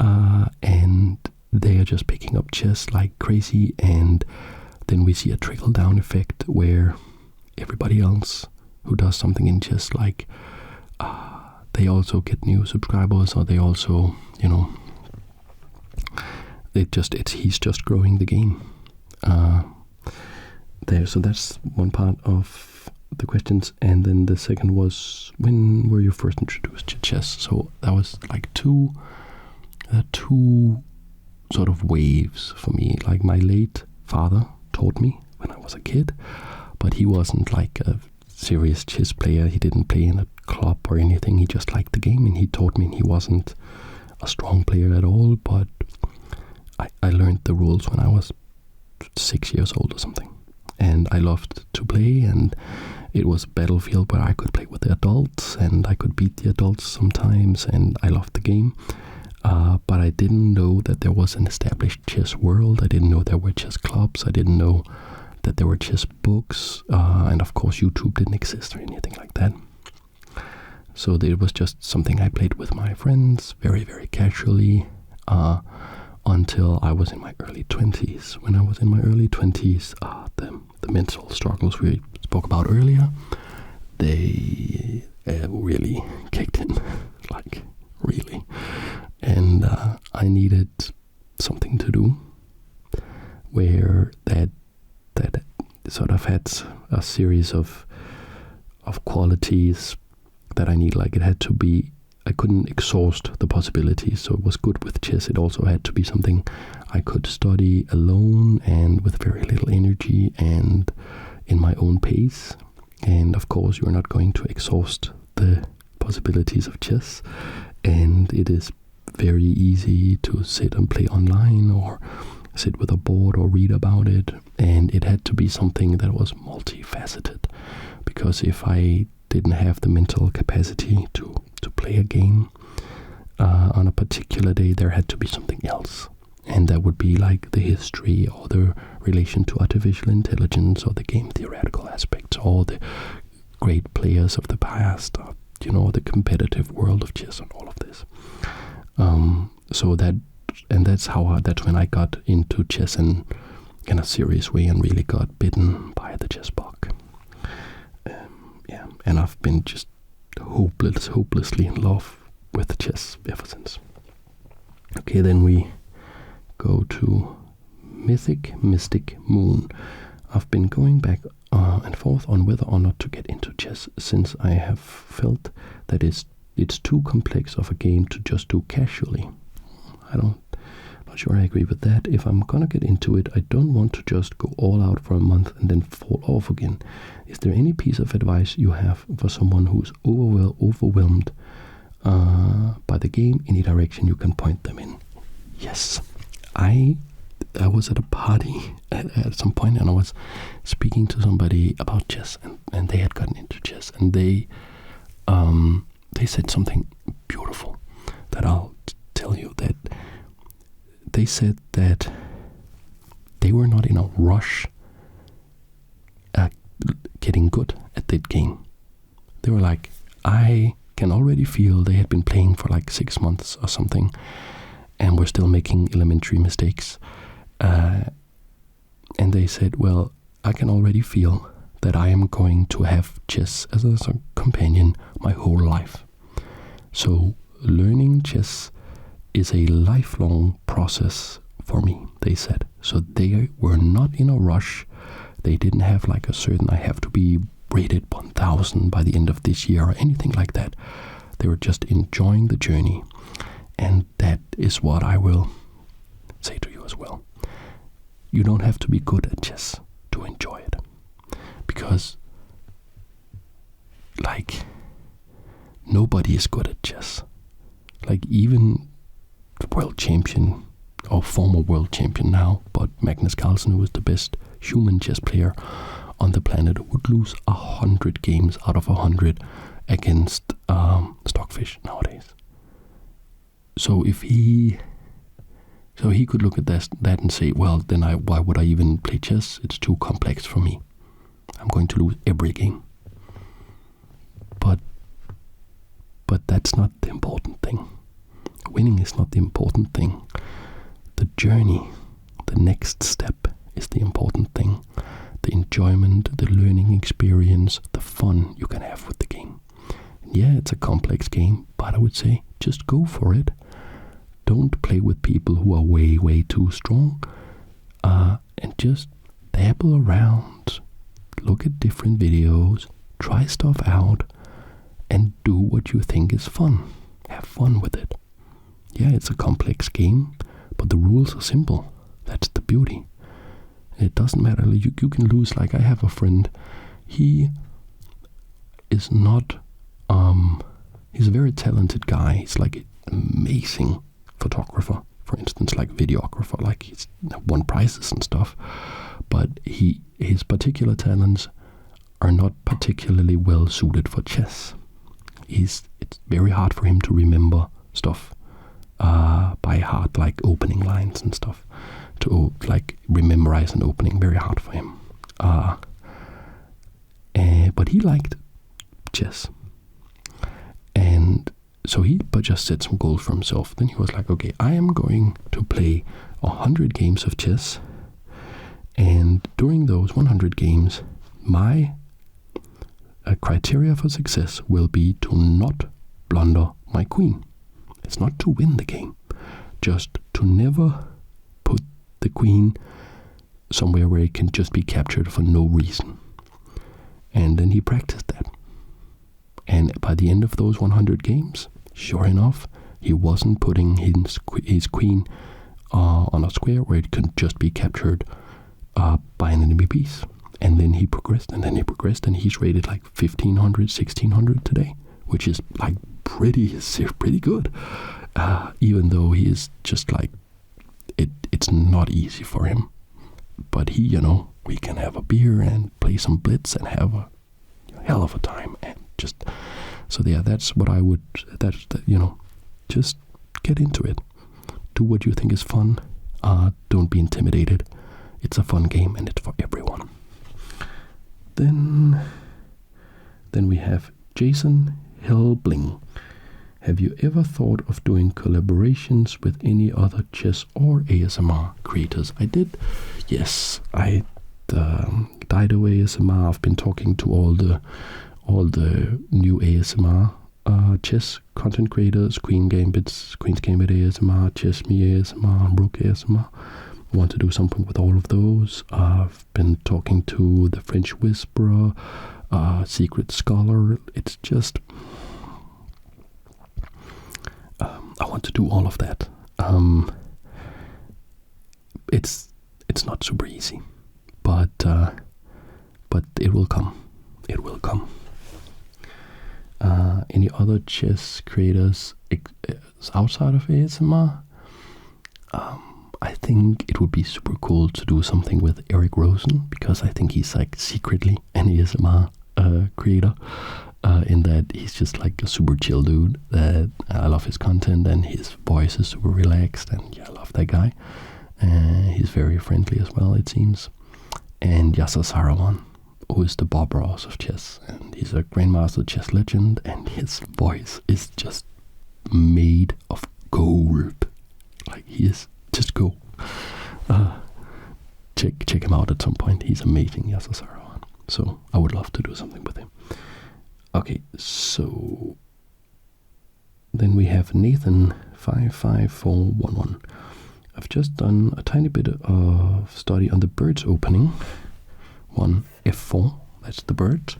and they are just picking up chess like crazy, and then we see a trickle-down effect where everybody else who does something in chess, like they also get new subscribers, or they also, he's just growing the game. So that's one part of the questions, and then the second was, when were you first introduced to chess? So that was like two sort of waves for me. Like, my late father taught me when I was a kid, but he wasn't like a serious chess player. He didn't play in a club or anything. He just liked the game, and he taught me, and he wasn't a strong player at all, but I learned the rules when I was 6 years old or something, and I loved to play, and it was a battlefield where I could play with the adults, and I could beat the adults sometimes, and I loved the game. But I didn't know that there was an established chess world. I didn't know there were chess clubs. I didn't know that there were chess books. And of course, YouTube didn't exist or anything like that. So it was just something I played with my friends very, very casually until I was in my early 20s. When I was in my early 20s, the mental struggles we spoke about earlier, they really kicked in, like really. And I needed something to do where that sort of had a series of qualities that I need. Like, it had to be, I couldn't exhaust the possibilities, so it was good with chess. It also had to be something I could study alone and with very little energy and in my own pace. And of course, you're not going to exhaust the possibilities of chess, and it is very easy to sit and play online or sit with a board or read about it. And it had to be something that was multifaceted, because if I didn't have the mental capacity to play a game on a particular day, there had to be something else. And that would be like the history or the relation to artificial intelligence or the game theoretical aspects or the great players of the past, or, the competitive world of chess and all of this. That's when I got into chess in a serious way and really got bitten by the chess bug. And I've been just hopelessly in love with chess ever since. Okay, then we go to Mystic Moon. I've been going back and forth on whether or not to get into chess, since I have felt that it's too complex of a game to just do casually. Not sure I agree with that. If I'm gonna get into it, I don't want to just go all out for a month and then fall off again. Is there any piece of advice you have for someone who's overwhelmed by the game? Any direction you can point them in? Yes, I was at a party at some point, and I was speaking to somebody about chess, and they had gotten into chess, and they said something beautiful that I'll tell you. That they said that they were not in a rush getting good at that game. They were like, I can already feel they had been playing for like 6 months or something, and were still making elementary mistakes. And they said, well, I can already feel that I am going to have chess as a companion my whole life. So learning chess is a lifelong process for me, they said. So they were not in a rush. They didn't have like a certain, I have to be rated 1000 by the end of this year or anything like that. They were just enjoying the journey. And that is what I will say to you as well. You don't have to be good at chess to enjoy it. Because, like, nobody is good at chess. Like, even the world champion, or former world champion now, but Magnus Carlsen, who was the best human chess player on the planet, would lose 100 games out of 100 against Stockfish nowadays. So if he could look at that and say, well, then why would I even play chess? It's too complex for me. I'm going to lose every game. But But that's not the important thing. Winning is not the important thing. The journey, the next step is the important thing. The enjoyment, the learning experience, the fun you can have with the game. Yeah, it's a complex game, but I would say just go for it. Don't play with people who are way, way too strong. And just dabble around, look at different videos, try stuff out, and do what you think is fun. Have fun with it. Yeah, it's a complex game, but the rules are simple. That's the beauty. And it doesn't matter. You can lose. Like, I have a friend. He is not... he's a very talented guy. He's like an amazing photographer, for instance, like videographer. Like, he's won prizes and stuff. But his particular talents are not particularly well suited for chess. It's very hard for him to remember stuff by heart, like opening lines and stuff. To like memorize an opening, very hard for him. But he liked chess, and so he just set some goals for himself. Then he was like, okay, I am going to play 100 games of chess, and during those 100 games, my criteria for success will be to not blunder my queen. It's not to win the game, just to never put the queen somewhere where it can just be captured for no reason. And then he practiced that. And by the end of those 100 games, sure enough, he wasn't putting his queen on a square where it could just be captured by an enemy piece. And then he progressed, and he's rated like 1500, 1600 today, which is like pretty good. Even though he is just like, it's not easy for him. But he, we can have a beer and play some blitz and have a hell of a time. And just, so yeah, that's what I would, just get into it. Do what you think is fun. Don't be intimidated. It's a fun game and it's for everyone. Then we have Jason Hellbling. Have you ever thought of doing collaborations with any other chess or ASMR creators? I did. Yes, I Dido ASMR. I've been talking to all the new ASMR chess content creators, Queen's Gambit ASMR, Chess Me ASMR, Rook ASMR. I want to do something with all of those. I've been talking to the French Whisperer, Secret Scholar. It's just I want to do all of that. It's not super easy, but it will come. It will come. Any other chess creators outside of ASMR? I think it would be super cool to do something with Eric Rosen, because I think he's like secretly an ASMR creator. In that he's just like a super chill dude. That I love his content, and his voice is super relaxed, and yeah, I love that guy. He's very friendly as well, it seems. And Yasser Saruman, who is the Bob Ross of chess, and he's a Grandmaster chess legend, and his voice is just made of gold. Like, he is just gold. Check him out at some point. He's amazing, Yasser Saruman. So I would love to do something with him. Okay, so then we have Nathan 55411. I've just done a tiny bit of study on the birds opening. 1 F4, that's the bird.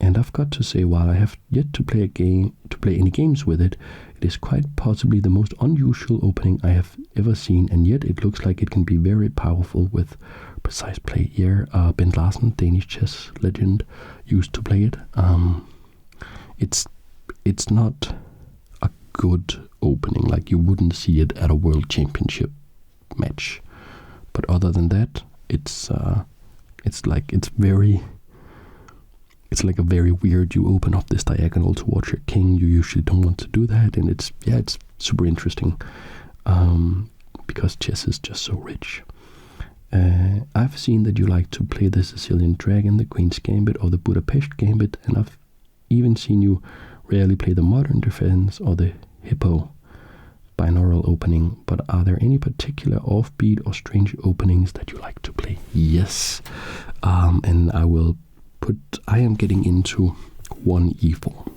And I've got to say, while I have yet to play any games with it, it is quite possibly the most unusual opening I have ever seen, and yet it looks like it can be very powerful with precise play. Here, Bent Larsen, Danish chess legend, used to play it. It's not a good opening, like you wouldn't see it at a world championship match. But other than that, it's like a very weird, you open up this diagonal towards your king, you usually don't want to do that, and it's super interesting, because chess is just so rich. I've seen that you like to play the Sicilian Dragon, the Queen's Gambit, or the Budapest Gambit, and I've even seen you rarely play the modern defense or the hippo binaural opening, but are there any particular offbeat or strange openings that you like to play? Yes, and I am getting into 1e4.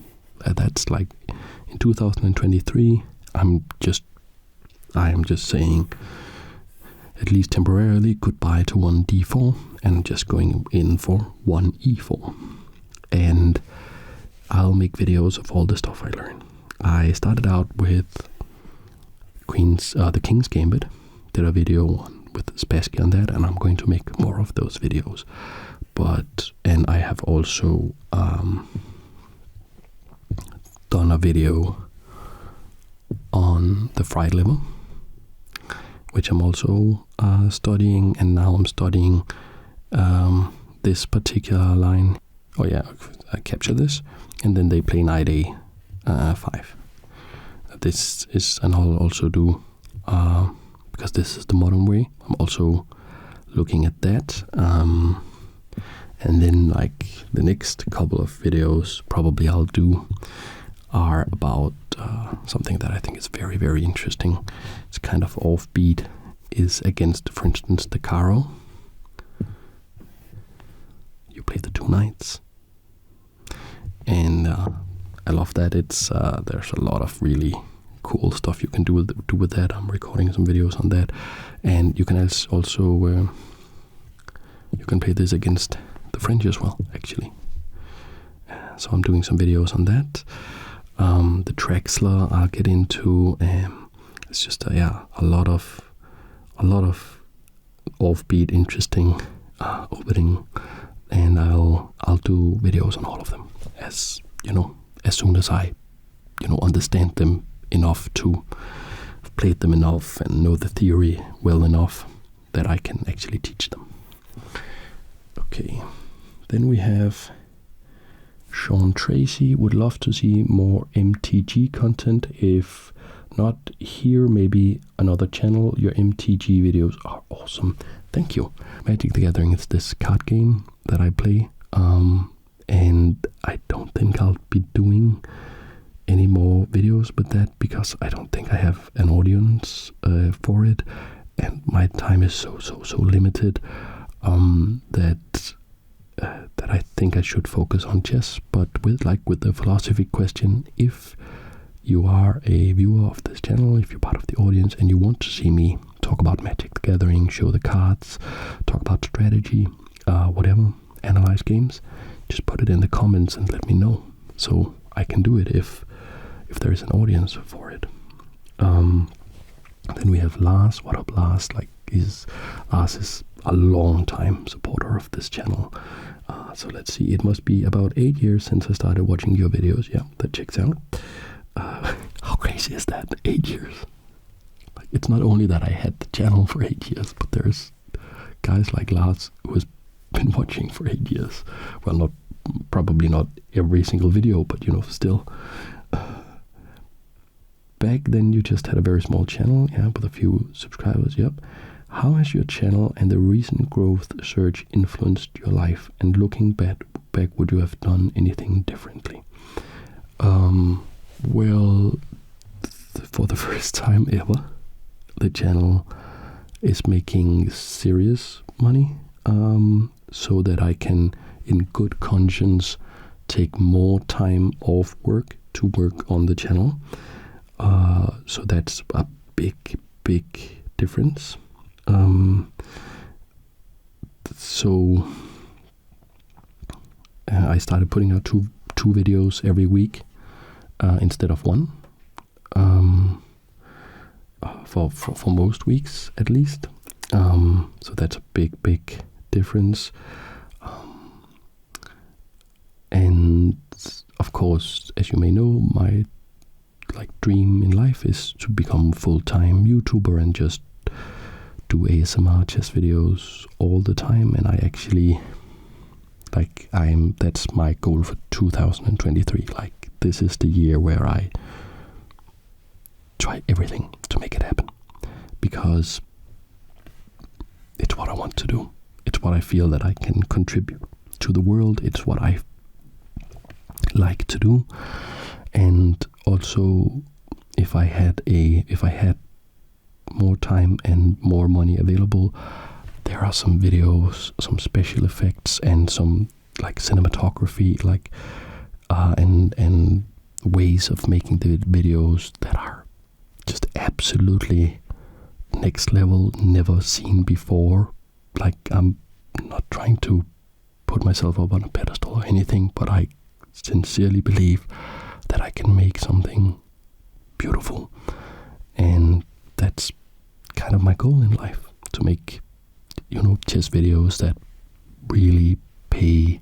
That's like in 2023. I am just saying, at least temporarily, goodbye to 1d4 and just going in for 1e4. And I'll make videos of all the stuff I learn. I started out with the King's Gambit, did a video with Spassky on that, and I'm going to make more of those videos. And I have also done a video on the fried liver, which I'm also studying, and now I'm studying this particular line. Oh yeah, I capture this, and then they play knight a5. This is, and I'll also do, because this is the modern way, I'm also looking at that. And then like the next couple of videos probably I'll do are about something that I think is very, very interesting. It's kind of offbeat, is against, for instance, the Caro. You play the two knights. And I love that. It's there's a lot of really cool stuff you can do with that. I'm recording some videos on that. And you can also you can play this against the French as well, actually. So I'm doing some videos on that. The Traxler I'll get into. It's just a lot of offbeat, interesting opening, and I'll do videos on all of them as soon as I understand them enough, to have played them enough and know the theory well enough that I can actually teach them. Okay, then we have Sean Tracy. Would love to see more MTG content. If not here, maybe another channel. Your MTG videos are awesome. Thank you. Magic the Gathering is this card game that I play, and I don't think I'll be doing any more videos with that, because I don't think I have an audience for it, and my time is so limited that I think I should focus on chess. But with the philosophy question, if you are a viewer of this channel, if you're part of the audience and you want to see me talk about Magic the Gathering, show the cards, talk about strategy, whatever, analyze games, just put it in the comments and let me know, so I can do it if there is an audience for it. Then we have Lars. What up, Lars? Lars is a long time supporter of this channel. So let's see, it must be about 8 years since I started watching your videos. Yeah, that checks out. How crazy is that? 8 years. It's not only that I had the channel for 8 years, but there's guys like Lars who has been watching for 8 years. Well, probably not every single video, but still. Back then you just had a very small channel, with a few subscribers. Yep. How has your channel and the recent growth surge influenced your life? And looking back, would you have done anything differently? Well, for the first time ever, the channel is making serious money, so that I can, in good conscience, take more time off work to work on the channel. So that's a big difference. So I started putting out two videos every week instead of one, for most weeks at least. So that's a big difference. And of course, as you may know, my dream in life is to become full-time YouTuber and just do ASMR chess videos all the time. And I actually that's my goal for 2023. This is the year where I try everything to make it happen, because it's what I want to do. It's what I feel that I can contribute to the world. It's what I like to do. And also, if I had more time and more money available, there are some videos, some special effects, and some like cinematography, like and ways of making the videos that are just absolutely next level, never seen before. Like, I'm not trying to put myself up on a pedestal or anything, but I sincerely believe that I can make something beautiful, and that's kind of my goal in life, to make, chess videos that really pay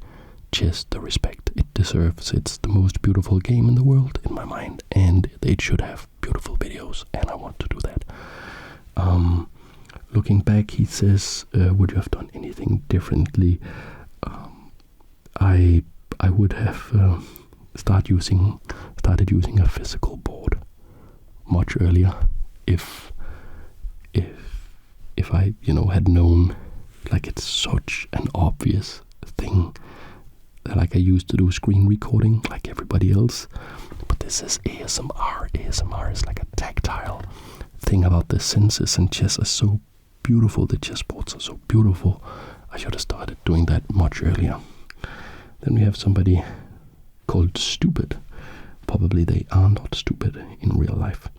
chess the respect it deserves. It's the most beautiful game in the world in my mind, and it should have beautiful videos, and I want to do that. Looking back, he says, would you have done anything differently? I would have started using a physical board much earlier. If I had known, like, it's such an obvious thing. Like, I used to do screen recording like everybody else, but this is ASMR. ASMR is like a tactile thing about the senses, and chess is so beautiful. The chessboards are so beautiful. I should have started doing that much earlier. Then we have somebody called Stupid. Probably they are not stupid in real life.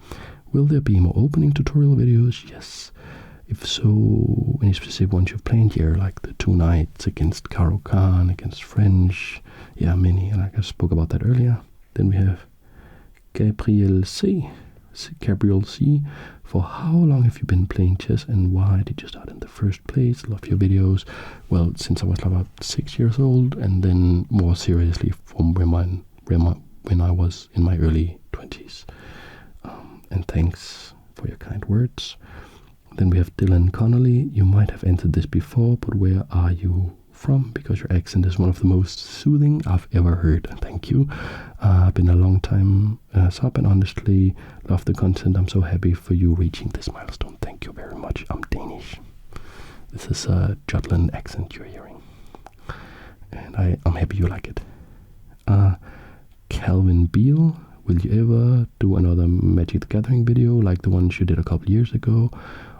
Will there be more opening tutorial videos? Yes. If so, any specific ones you've played here, like the 2 knights against Caro-Kann, against French? Yeah, many, and I spoke about that earlier. Then we have Gabriel C. For how long have you been playing chess, and why did you start in the first place? Love your videos. Well, since I was about 6 years old, and then more seriously from when I was in my early 20s. And thanks for your kind words. Then we have Dylan Connolly. You might have entered this before, but where are you from? Because your accent is one of the most soothing I've ever heard. Thank you. I've been a long time sub, and honestly love the content. I'm so happy for you reaching this milestone. Thank you very much. I'm Danish. This is a Jutland accent you're hearing, and I'm happy you like it. Calvin Beale. Will you ever do another Magic the Gathering video like the ones you did a couple years ago?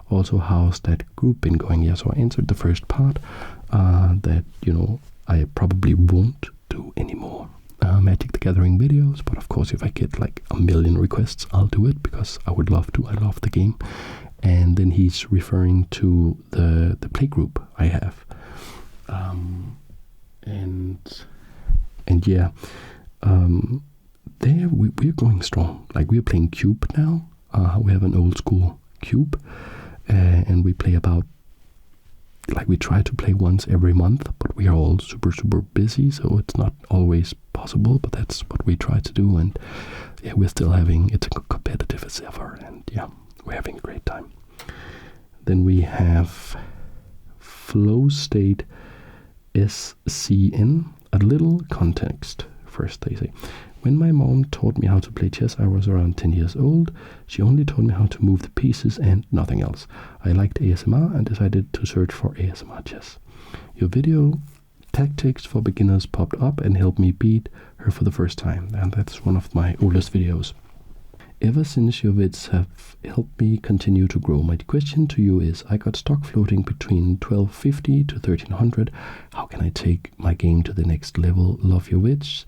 Also, how's that group been going? Yeah, so I answered the first part, that, I probably won't do any more Magic the Gathering videos, but of course, if I get like 1 million requests, I'll do it, because I would love to. I love the game. And then he's referring to the play group I have. There we're going strong. Like, we're playing Cube now. We have an old school Cube, and we play about, like, we try to play once every month, but we are all super busy, so it's not always possible, but that's what we try to do. And yeah, we're still it's competitive as ever, and yeah, we're having a great time. Then we have Flow State SCN. A little context first, they say. When my mom taught me how to play chess, I was around 10 years old. She only taught me how to move the pieces and nothing else. I liked ASMR and decided to search for ASMR chess. Your video Tactics for Beginners popped up and helped me beat her for the first time, and that's one of my oldest videos. Ever since, your vids have helped me continue to grow. My question to you is, I got stock floating between 1250 to 1300. How can I take my game to the next level? Love your vids.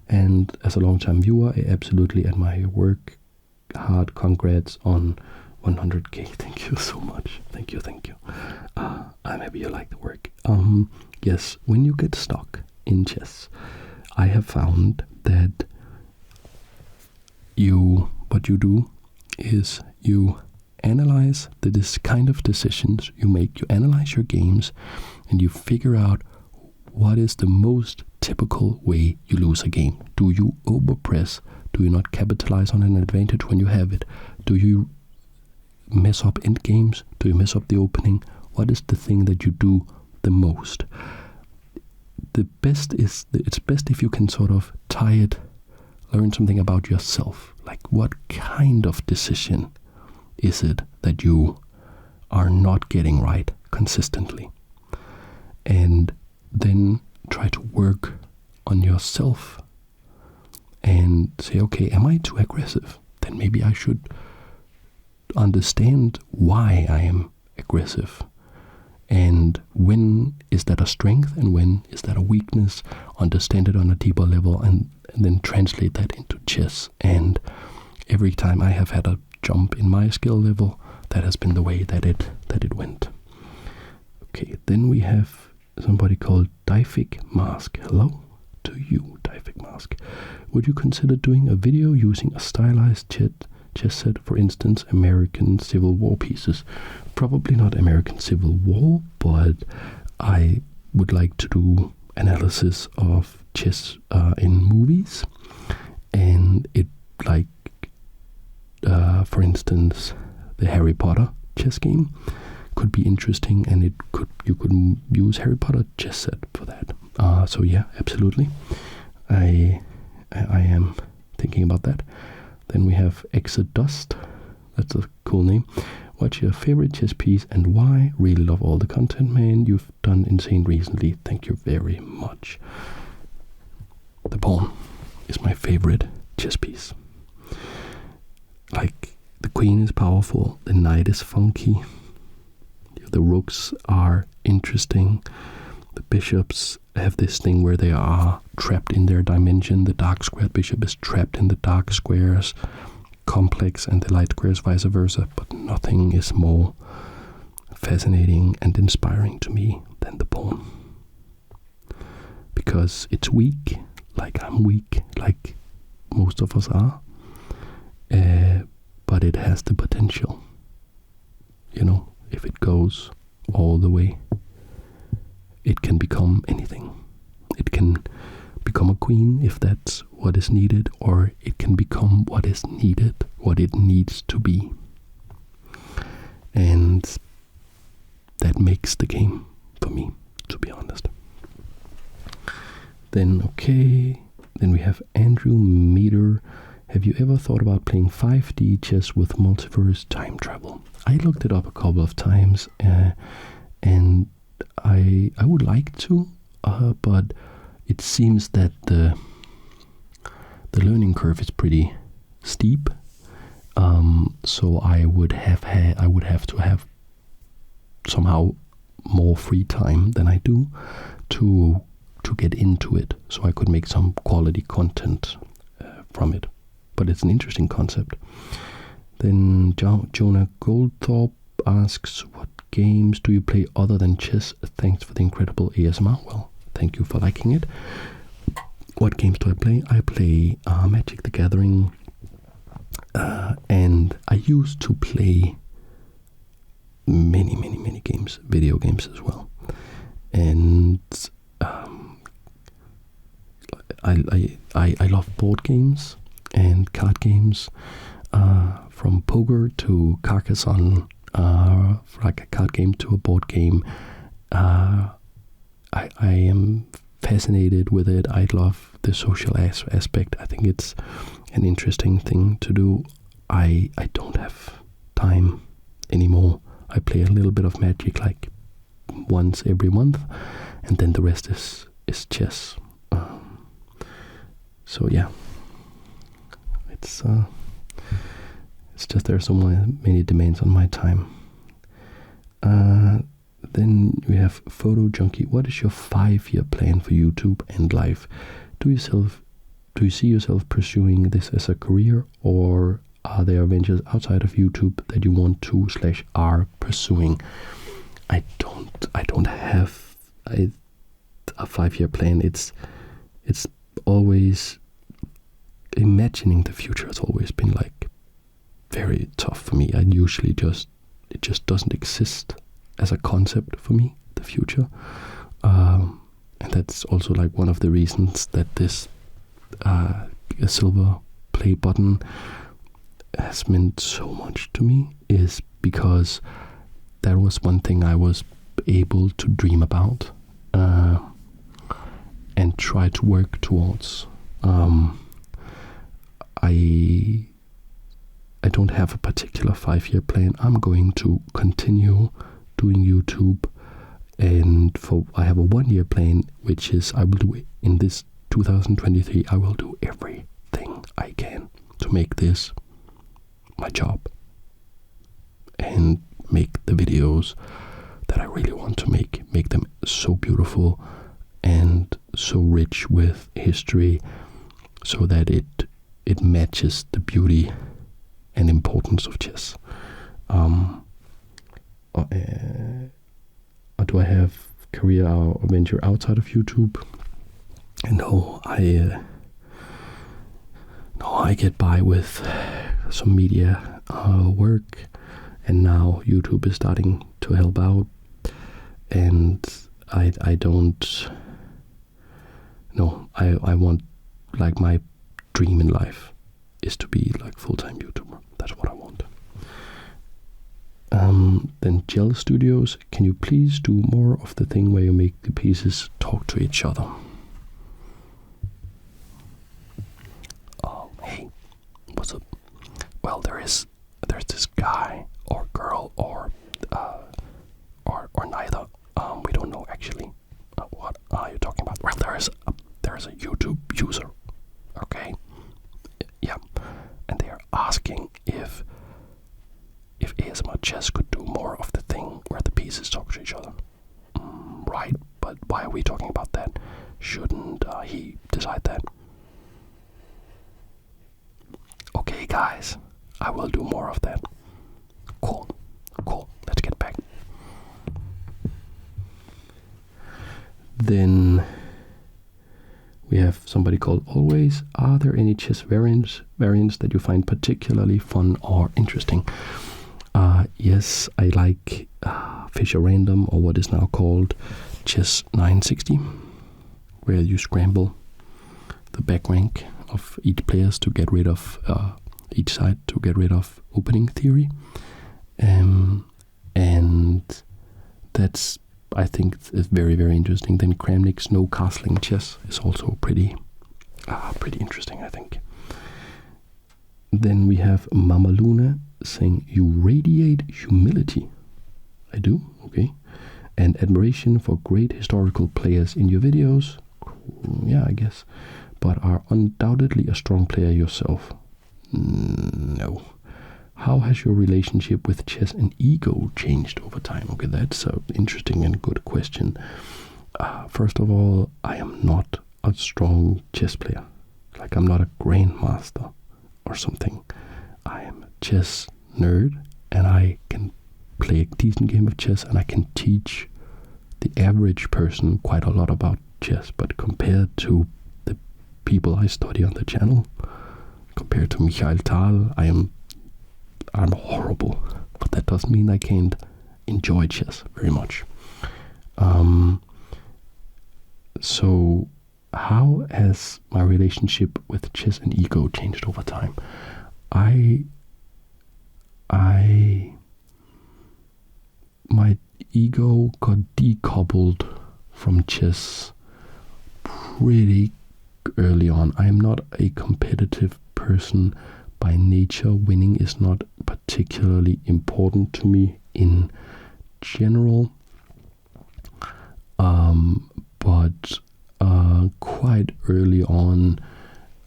And as a long-time viewer, I absolutely admire your work. Hard congrats on 100k. Thank you so much. Thank you. I'm happy you like the work. Yes, when you get stuck in chess, I have found that what you do is you analyze this kind of decisions you make. You analyze your games, and you figure out what is the most typical way you lose a game. Do you overpress? Do you not capitalize on an advantage when you have it? Do you mess up end games? Do you mess up the opening? What is the thing that you do the most? It's best if you can sort of learn something about yourself. Like, what kind of decision is it that you are not getting right consistently? And then try to work on yourself and say, okay, am I too aggressive? Then maybe I should understand why I am aggressive. And when is that a strength and when is that a weakness? Understand it on a deeper level and then translate that into chess. And every time I have had a jump in my skill level, that has been the way that it went. Okay, then we have somebody called Difig Mask. Hello to you, Difig Mask. Would you consider doing a video using a stylized chess set, for instance, American Civil War pieces? Probably not American Civil War, but I would like to do analysis of chess in movies, and it like, for instance, the Harry Potter chess game could be interesting, and you could use Harry Potter chess set for that. So yeah, absolutely, I am thinking about that. Then we have Exodust. That's a cool name. What's your favorite chess piece and why? Really love all the content, man. You've done insane recently. Thank you very much. The pawn is my favorite chess piece. Like, the queen is powerful, the knight is funky, the rooks are interesting, the bishops have this thing where they are trapped in their dimension. The dark squared bishop is trapped in the dark squares complex and the light squares vice versa, but nothing is more fascinating and inspiring to me than the pawn. Because it's weak, like I'm weak, like most of us are, but it has the potential. You know, if it goes all the way, it can become anything. It can become a queen if that's what is needed, or it can become what is needed, what it needs to be. And that makes the game for me, to be honest. Then we have Andrew Meter. Have you ever thought about playing 5D chess with multiverse time travel? I looked it up a couple of times, and I would like to, but it seems that the learning curve is pretty steep. So I would have to have somehow more free time than I do to get into it, so I could make some quality content from it. But it's an interesting concept. Then Jonah Goldthorpe asks, what games do you play other than chess? Thanks for the incredible ASMR. Well, thank you for liking it. What games do I play? I play Magic the Gathering, and I used to play many games, video games as well. And I love board games and card games, from poker to Carcassonne, like a card game to a board game. I am fascinated with it. I love the social aspect. I think it's an interesting thing to do. I don't have time anymore. I play a little bit of Magic like once every month, and then the rest is chess. So yeah, it's just there are so many demands on my time. Then we have Photo Junkie. What is your 5-year plan for YouTube and life? Do you see yourself pursuing this as a career, or are there ventures outside of YouTube that you want to / are pursuing? I don't have a 5-year plan. It's always imagining the future has always been like very tough for me. It just doesn't exist as a concept for me, the future. And that's also like one of the reasons that this a silver play button has meant so much to me, is because that was one thing I was able to dream about and try to work towards. I don't have a particular 5-year plan. I'm going to continue doing YouTube, and I have a 1-year plan, which is I will do in this 2023. I will do everything I can to make this my job and make the videos that I really want to make them so beautiful and so rich with history, so that it matches the beauty and importance of chess. Do I have career or venture outside of YouTube? No, I get by with some media work, and now YouTube is starting to help out, and I don't. No, I want, like, my dream in life is to be like full-time YouTuber. That's what I want. Then Gel Studios, can you please do more of the thing where you make the pieces talk to each other? Hey, what's up? Well, there's this guy or girl or neither. We don't know actually. What are you talking about? Well, there is a YouTube user. Okay. Yeah, and they are asking if ASMR Chess could do more of the thing where the pieces talk to each other. Right, but why are we talking about that? Shouldn't he decide that? Okay, guys, I will do more of that. Cool. Let's get back. Then we have somebody called Always. Are there any chess variants that you find particularly fun or interesting? Yes, I like Fischer Random, or what is now called Chess 960, where you scramble the back rank of each players to get rid of each side to get rid of opening theory, and that's, I think, is very, very interesting. Then Kramnik's no castling chess is also pretty interesting, I think. Then we have Mama Luna saying, you radiate humility. I do, okay. And admiration for great historical players in your videos. Yeah, I guess. But are undoubtedly a strong player yourself. No. How has your relationship with chess and ego changed over time? Okay, that's an interesting and good question. First of all, I am not a strong chess player. Like, I'm not a grandmaster or something. I am a chess nerd, and I can play a decent game of chess, and I can teach the average person quite a lot about chess. But compared to the people I study on the channel, compared to Michael Tal, I'm horrible. But that doesn't mean I can't enjoy chess very much. So how has my relationship with chess and ego changed over time? My ego got decoupled from chess pretty early on. I am not a competitive person by nature. Winning is not particularly important to me in general. But quite early on,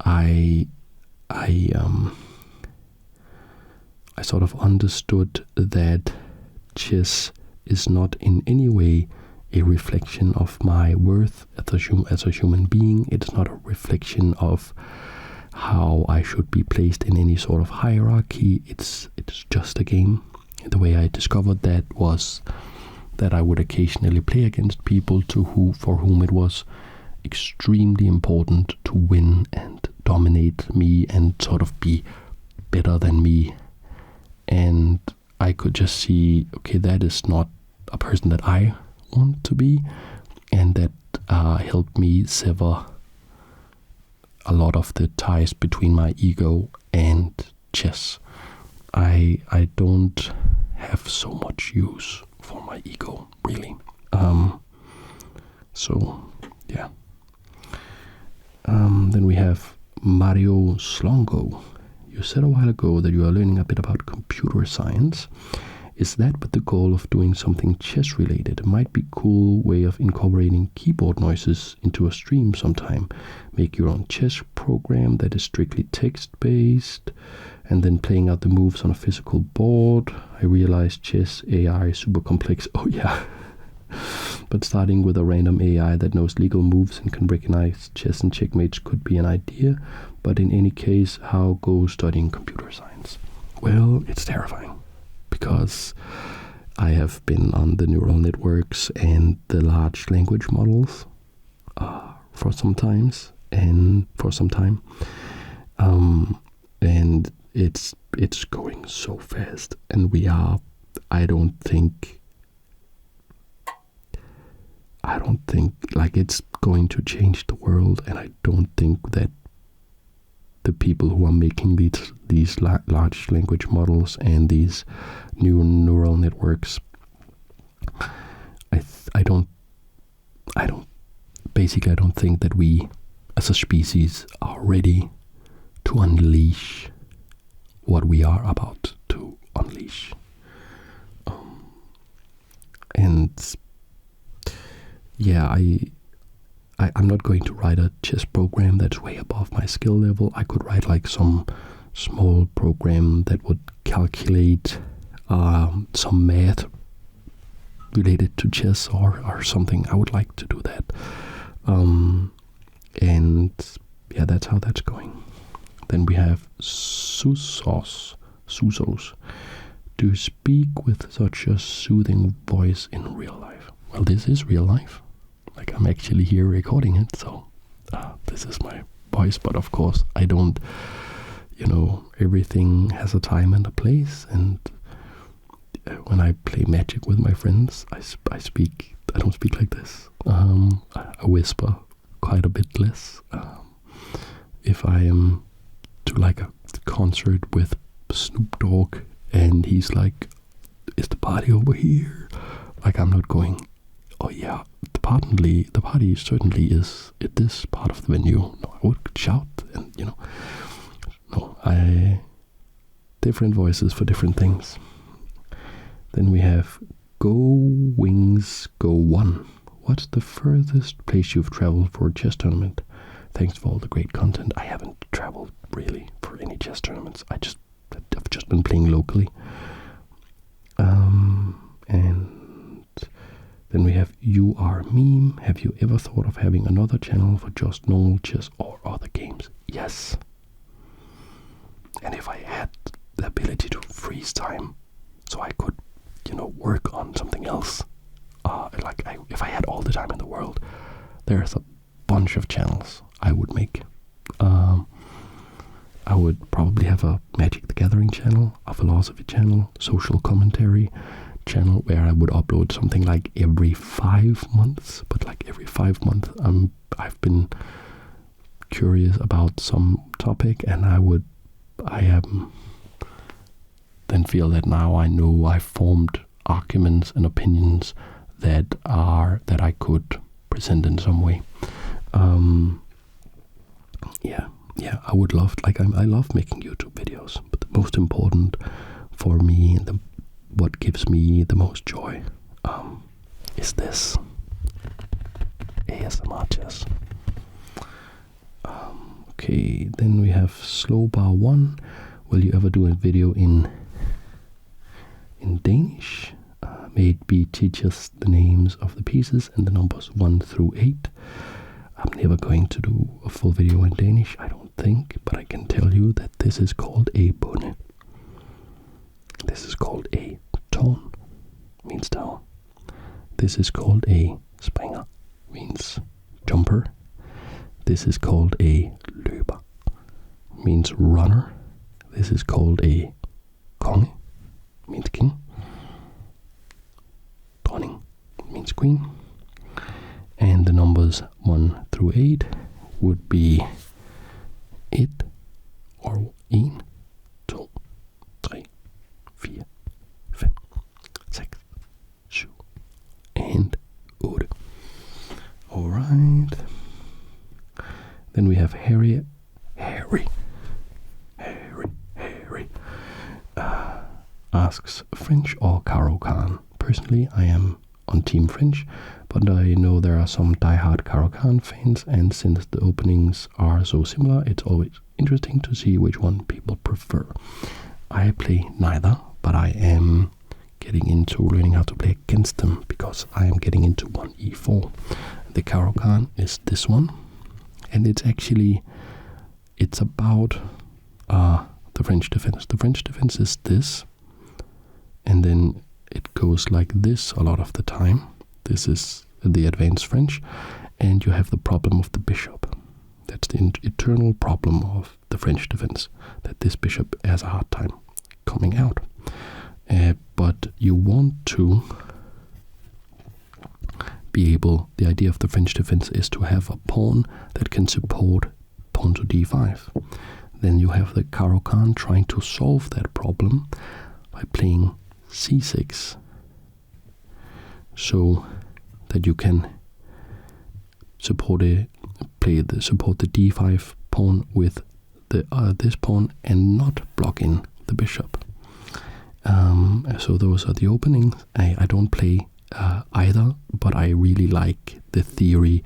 I sort of understood that chess is not in any way a reflection of my worth as a human being. It's not a reflection of how I should be placed in any sort of hierarchy. It's just a game. The way I discovered that was that I would occasionally play against people for whom it was extremely important to win and dominate me and sort of be better than me. And I could just see, okay, that is not a person that I want to be, and that helped me sever a lot of the ties between my ego and chess. I don't have so much use for my ego, really. So yeah. Then we have Mario Slongo. You said a while ago that you are learning a bit about computer science, Is that with the goal of doing something chess related? It might be a cool way of incorporating keyboard noises into a stream sometime. Make your own chess program that is strictly text based and then playing out the moves on a physical board. I realize chess AI is super complex. Oh yeah. But starting with a random AI that knows legal moves and can recognize chess and checkmates could be an idea. But in any case, how go studying computer science? Well, it's terrifying because I have been on the neural networks and the large language models for some time, and it's going so fast, and I don't think like it's going to change the world, and I don't think that the people who are making these large language models and these new neural networks, I don't think that we as a species are ready to unleash what we are about to unleash. And yeah, I'm not going to write a chess program that's way above my skill level. I could write like some small program that would calculate some math related to chess or something. I would like to do that. And yeah, that's how that's going. Then we have Susos. Do you speak with such a soothing voice in real life? Well, this is real life. Like, I'm actually here recording it, so this is my voice. But of course, I don't, everything has a time and a place. And when I play Magic with my friends, I don't speak like this. I whisper quite a bit less. If I am to like a concert with Snoop Dogg and he's like, is the party over here? Like, I'm not going, oh yeah, the party certainly is at this part of the venue. No, I would shout and, different voices for different things. Then we have Go Wings Go One. What's the furthest place you've traveled for a chess tournament? Thanks for all the great content. I haven't traveled really for any chess tournaments. I've just been playing locally. And then we have You Are Meme. Have you ever thought of having another channel for just normal chess or other games? Yes. And if I had the ability to freeze time, so I could, work on something else, if I had all the time in the world, there's a bunch of channels I would make. I would probably have a Magic the Gathering channel, a philosophy channel, social commentary channel where I would upload something like every 5 months. But like every 5 months, I've been curious about some topic, and I then feel that now I know I've formed arguments and opinions that I could present in some way. I would love, I love making YouTube videos, but the most important for me and what gives me the most joy is this ASMR chess. Okay, then we have Slow Bar 1. Will you ever do a video in Danish? Maybe teach us the names of the pieces and the numbers 1 through 8. I'm never going to do a full video in Danish, I don't think, but I can tell you that this is called a bonde. This is called a tårn, means tower. This is called a springer, means jumper. This is called a løber, means runner. This is called a konge, means king. Dronning means queen. And the numbers 1 through 8 would be et or 1, 2, 3, 4, 5, 6, 7, and 8. Alright. Then we have Harry. asks French or Caro-Kann. Personally, I am on Team French, but I know there are some die-hard Caro-Kann fans, and since the openings are so similar, it's always interesting to see which one people prefer. I play neither, but I am getting into learning how to play against them because I am getting into 1e4. The Caro-Kann is this one, and it's about the French defense. The French defense is this, and then it goes like this a lot of the time. This is the advanced French, and you have the problem of the bishop. That's the eternal problem of the French defense, that this bishop has a hard time coming out. But you want to be able, the idea of the French defense is to have a pawn that can support pawn to d5. Then you have the Caro-Kann trying to solve that problem by playing c6, so that you can support the d5 pawn with this pawn and not block in the bishop. So those are the openings. I don't play either, but I really like the theory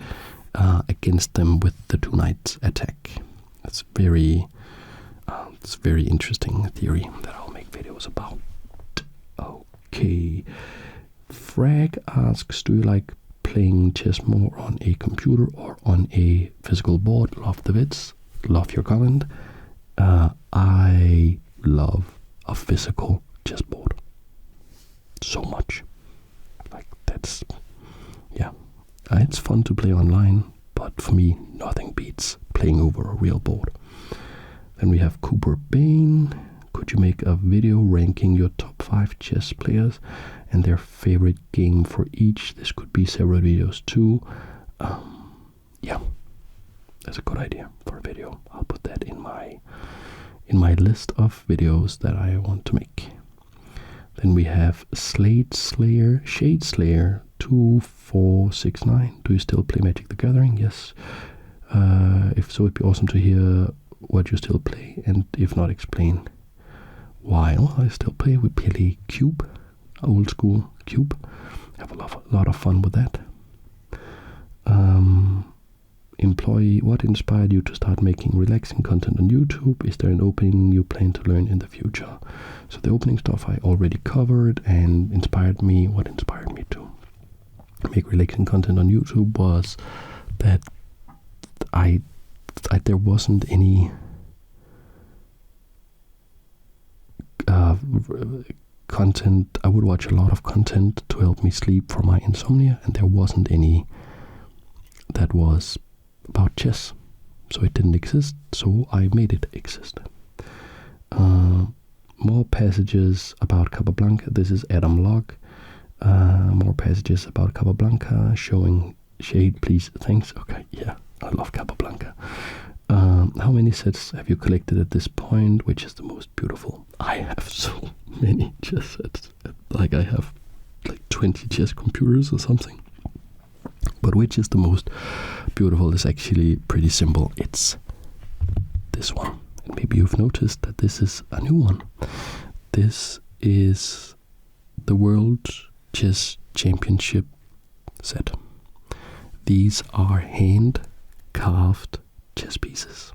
against them with the two knights attack. It's very interesting theory that I'll make videos about. Okay. Frag asks, do you like playing chess more on a computer or on a physical board? Love the vids. Love your comment. I love a physical chessboard so much. Like, that's, yeah. It's fun to play online, but for me, nothing beats playing over a real board. Then we have Cooper Bain. Could you make a video ranking your top 5 chess players and their favorite game for each? This could be several videos too. Yeah, that's a good idea for a video. I'll put that in my list of videos that I want to make. Then we have Shade Slayer 2469. Do you still play Magic the Gathering? Yes. If so, it'd be awesome to hear what you still play, and if not, explain why. I still play. We play Cube, old school Cube. Have a lot of fun with that. Employee, what inspired you to start making relaxing content on YouTube? Is there an opening you plan to learn in the future? So the opening stuff I already covered, and what inspired me to make relaxing content on YouTube was that there wasn't any content. I would watch a lot of content to help me sleep from my insomnia, and there wasn't any that was about chess, so it didn't exist, so I made it exist. More passages about Capablanca. This is Adam Locke. More passages about Capablanca, showing shade, please. Thanks. Okay, yeah, I love Capablanca. How many sets have you collected at this point? Which is the most beautiful? I have so many chess sets. Like, I have like 20 chess computers or something. But which is the most beautiful is actually pretty simple. It's this one. And maybe you've noticed that this is a new one. This is the World Chess Championship set. These are hand-carved chess pieces.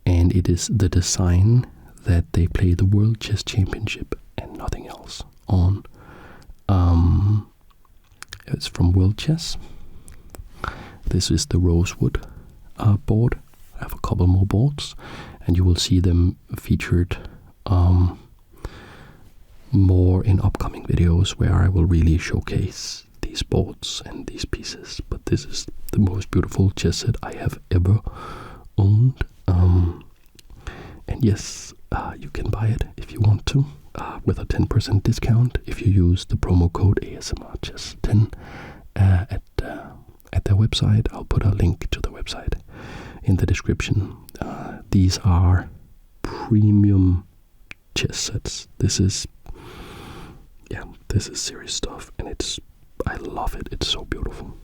And it is the design that they play the World Chess Championship and nothing else on. It's from World Chess. This is the Rosewood board. I have a couple more boards, and you will see them featured more in upcoming videos where I will really showcase these boards and these pieces. But this is the most beautiful chess set I have ever owned. And yes, you can buy it if you want to, with a 10% discount if you use the promo code ASMRChess10 at their website. I'll put a link to the website in the description. These are premium chess sets. This is serious stuff, and I love it. It's so beautiful.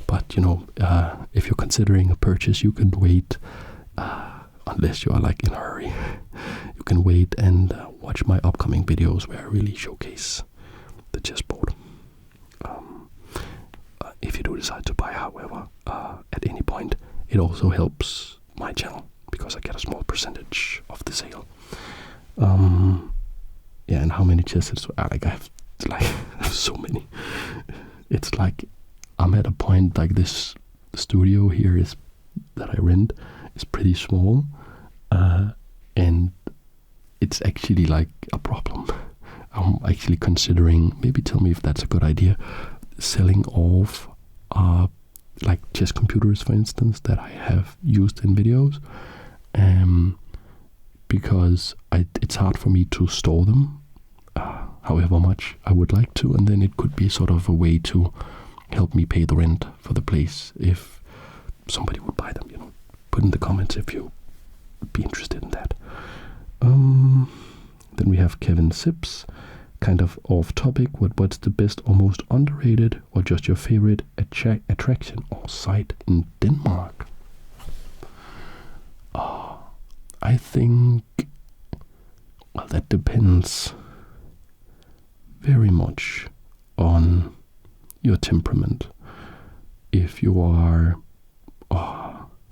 But if you're considering a purchase, you can wait, unless you are like in a hurry. You can wait and watch my upcoming videos where I really showcase the chessboard. If you do decide to buy, however, at any point, it also helps my channel because I get a small percentage of the sale. Yeah, and how many chess sets? I have so many. It's like I'm at a point like this studio here that I rent is pretty small, and it's actually like a problem. I'm actually considering, maybe tell me if that's a good idea, selling off like chess computers, for instance, that I have used in videos, because it's hard for me to store them, however much I would like to, and then it could be sort of a way to help me pay the rent for the place if somebody would buy them. Put in the comments if you would be interested in that. Then we have Kevin Sips, kind of off topic. What's the best or most underrated, or just your favorite attraction or site in Denmark? I think, well, that depends very much on your temperament. If you are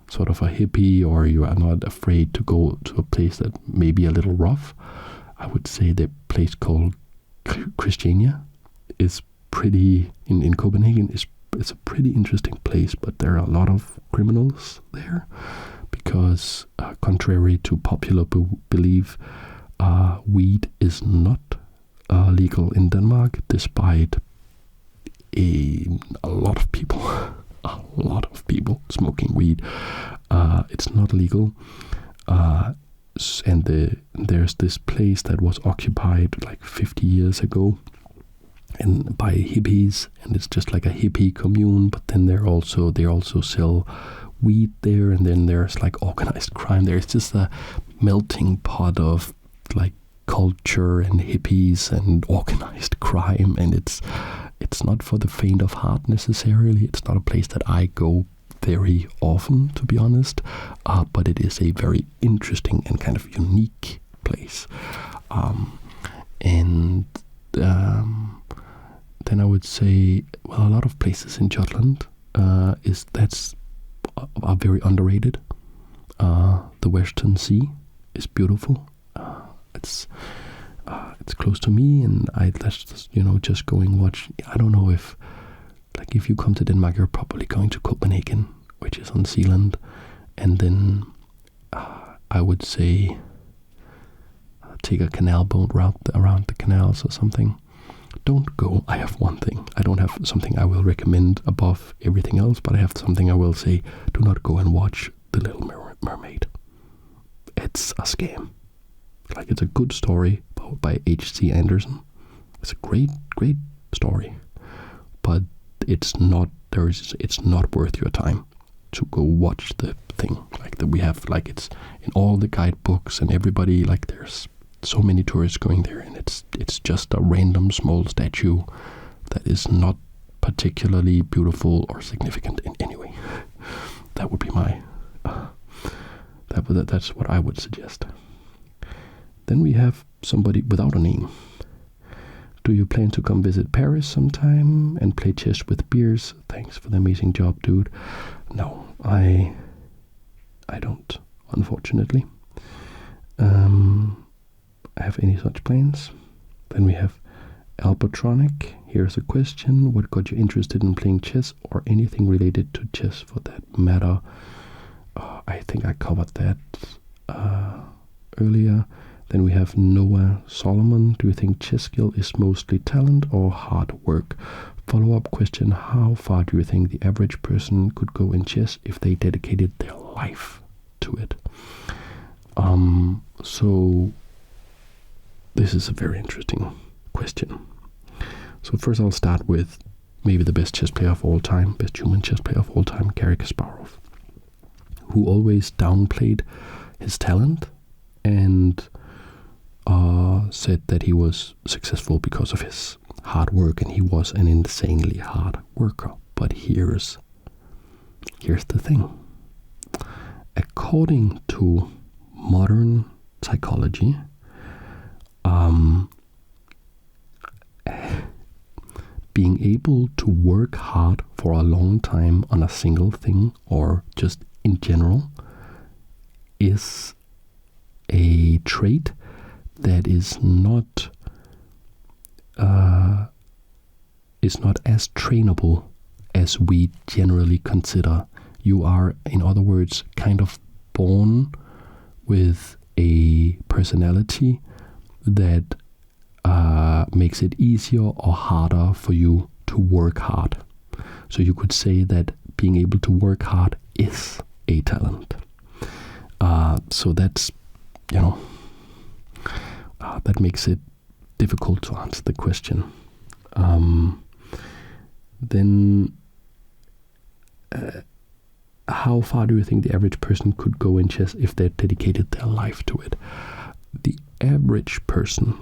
sort of a hippie, or you are not afraid to go to a place that may be a little rough, I would say the place called Christiania is pretty, in Copenhagen, it's a pretty interesting place, but there are a lot of criminals there because, contrary to popular belief, weed is not legal in Denmark, despite a lot of people smoking weed. It's not legal, and there's this place that was occupied like 50 years ago and by hippies, and it's just like a hippie commune, but then they also sell weed there, and then there's like organized crime. There's just a melting pot of like culture and hippies and organized crime, and it's not for the faint of heart necessarily. It's not a place that I go very often, to be honest, but it is a very interesting and kind of unique place. And then I would say, well, a lot of places in Jutland are very underrated. The Western Sea is beautiful. It's close to me, and let's just go and watch. I don't know if you come to Denmark, you're probably going to Copenhagen, which is on Zealand, and then I would say take a canal boat route around the canals or something. Don't go. I have one thing. I don't have something I will recommend above everything else, but I have something I will say. Do not go and watch The Little Mermaid. It's a scam. Like, it's a good story by H.C. Andersen. It's a great story, but it's not worth your time to go watch the thing. Like that we have, like it's in all the guidebooks and everybody, like there's so many tourists going there, and it's just a random small statue that is not particularly beautiful or significant in any way. That would be my that's what I would suggest. Then we have somebody without a name. Do you plan to come visit Paris sometime and play chess with beers? Thanks for the amazing job, dude. No, I don't, unfortunately. Have any such plans? Then we have Albatronic. Here's a question. What got you interested in playing chess, or anything related to chess for that matter? I think I covered that earlier. Then we have Noah Solomon. Do you think chess skill is mostly talent or hard work? Follow-up question. How far do you think the average person could go in chess if they dedicated their life to it? So this is a very interesting question. So first I'll start with maybe the best chess player of all time, best human chess player of all time, Garry Kasparov, who always downplayed his talent and said that he was successful because of his hard work, and he was an insanely hard worker. But here's the thing. According to modern psychology, being able to work hard for a long time on a single thing, or just in general, is a trait that is not as trainable as we generally consider. You are, in other words, kind of born with a personality that makes it easier or harder for you to work hard. So you could say that being able to work hard is a talent. So that's, that makes it difficult to answer the question. Then how far do you think the average person could go in chess if they dedicated their life to it? The average person,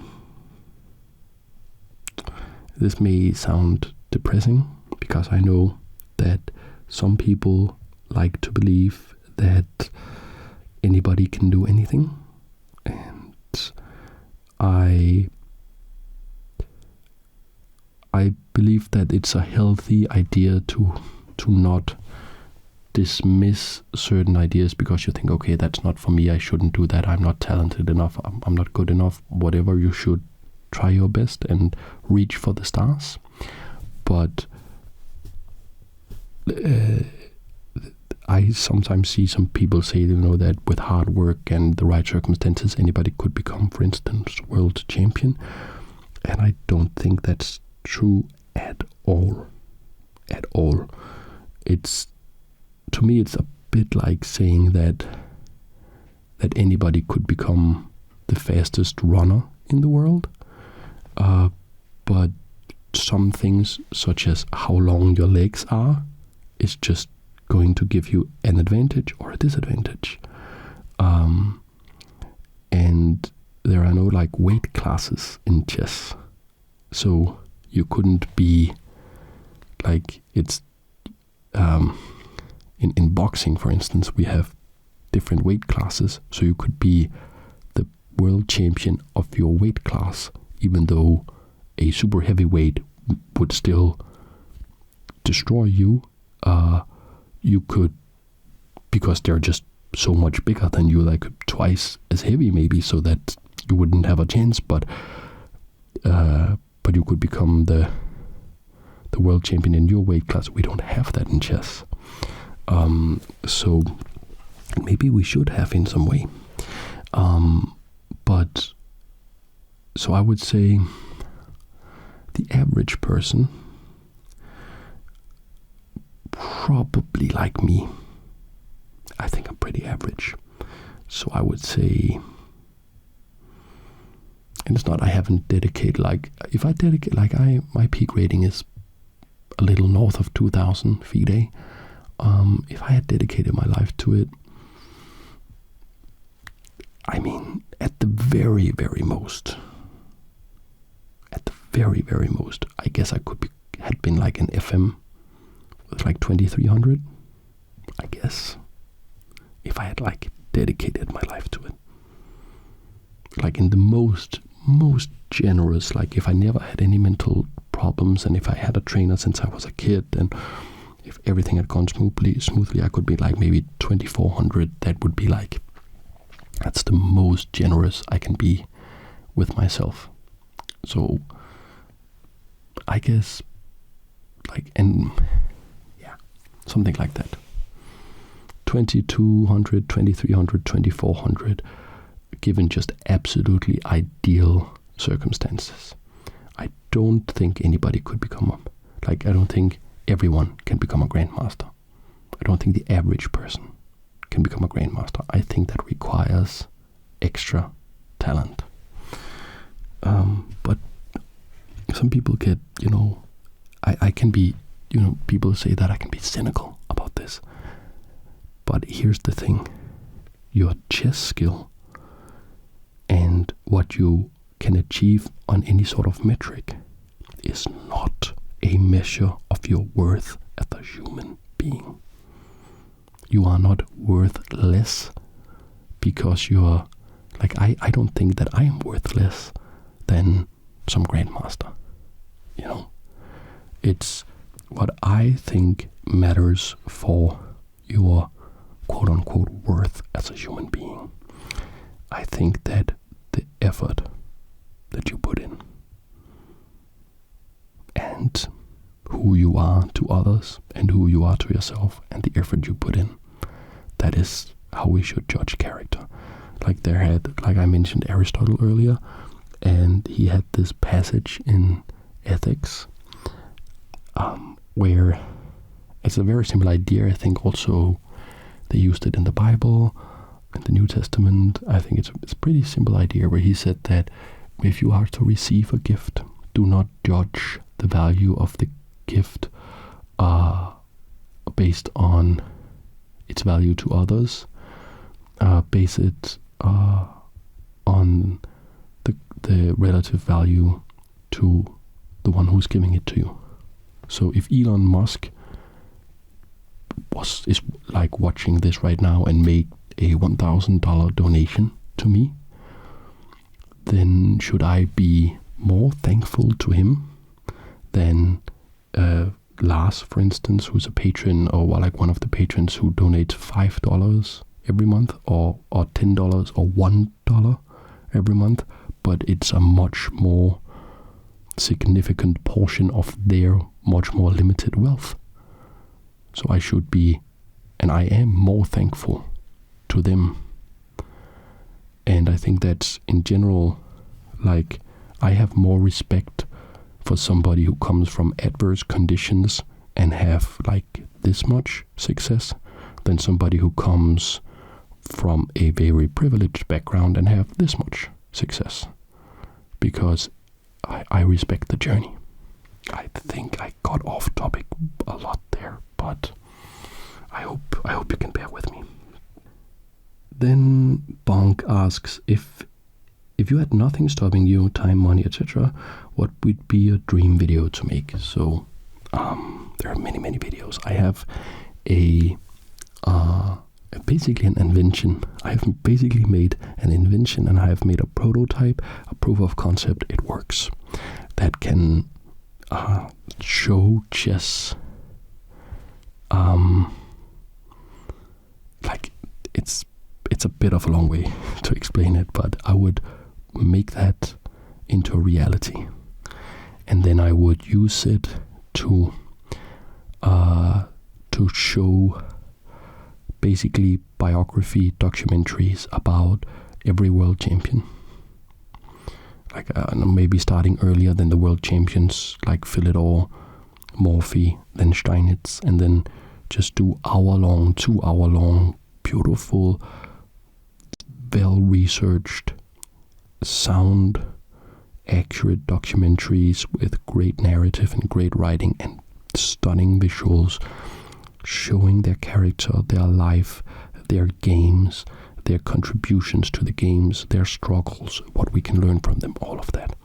this may sound depressing, because I know that some people like to believe that anybody can do anything, and I believe that it's a healthy idea to not dismiss certain ideas because you think, okay, that's not for me, I shouldn't do that, I'm not talented enough, I'm not good enough, whatever. You should try your best and reach for the stars. But I sometimes see some people say, that with hard work and the right circumstances, anybody could become, for instance, world champion. And I don't think that's true at all. At all. To me, it's a bit like saying that anybody could become the fastest runner in the world. But some things, such as how long your legs are, is just going to give you an advantage or a disadvantage. And there are no weight classes in chess. So you couldn't be it's in boxing, for instance, we have different weight classes. So you could be the world champion of your weight class, even though a super heavyweight would still destroy you. You could, because they're just so much bigger than you, twice as heavy maybe, so that you wouldn't have a chance. But you could become the world champion in your weight class. We don't have that in chess. So maybe we should have in some way. But so I would say the average person, probably like me, I think I'm pretty average. So I would say, and it's not, I haven't dedicated, if I dedicate, my peak rating is a little north of 2,000 FIDE. If I had dedicated my life to it, I mean, at the very, very most, I guess I had been an FM with 2,300, I guess, if I had dedicated my life to it. In the most generous, if I never had any mental problems, and if I had a trainer since I was a kid, and if everything had gone smoothly, I could be maybe 2,400. That would be that's the most generous I can be with myself. So I guess something like that. 2,200, 2,300, 2,400, given just absolutely ideal circumstances. I don't think anybody could become I don't think everyone can become a grandmaster. I don't think the average person can become a grandmaster. I think that requires extra talent. But some people get, I can be, people say that I can be cynical about this. But here's the thing. Your chess skill and what you can achieve on any sort of metric is not a measure of your worth as a human being. You are not worth less because you're I don't think that I am worth less than some grandmaster. You know, it's what I think matters for your quote-unquote worth as a human being. I think that the effort that you put in and who you are to others and who you are to yourself and the effort you put in, that is how we should judge character. Like I mentioned Aristotle earlier, and he had this passage in Ethics where it's a very simple idea. I think also they used it in the Bible, in the New Testament. I think it's a pretty simple idea where he said that if you are to receive a gift, do not judge the value of the gift based on its value to others. Base it on the relative value to the one who's giving it to you. So if Elon Musk is like watching this right now and make a $1,000 donation to me, then should I be more thankful to him than Lars, for instance, who's a patron, or like one of the patrons who donates $5 every month, or $10 or $1 every month, but it's a much more significant portion of their much more limited wealth. So I should be, and I am more thankful to them. And I think that's in general, like, I have more respect for somebody who comes from adverse conditions and have like this much success than somebody who comes from a very privileged background and have this much success. Because I respect the journey. I think I got off topic a lot there, but I hope you can bear with me. Then Bonk asks, if you had nothing stopping you, time, money, etc., what would be a dream video to make? So there are many videos. I have basically an invention. I have basically made an invention, and I have made a prototype, a proof of concept. It works. That can show chess. Like it's a bit of a long way to explain it, but I would make that into a reality, and then I would use it to show basically biography documentaries about every world champion. Like maybe starting earlier than the world champions, like Philidor, Morphy, then Steinitz, and then just do 2-hour-long, beautiful, well-researched, sound, accurate documentaries with great narrative and great writing and stunning visuals, showing their character, their life, their games, their contributions to the games, their struggles, what we can learn from them, all of that.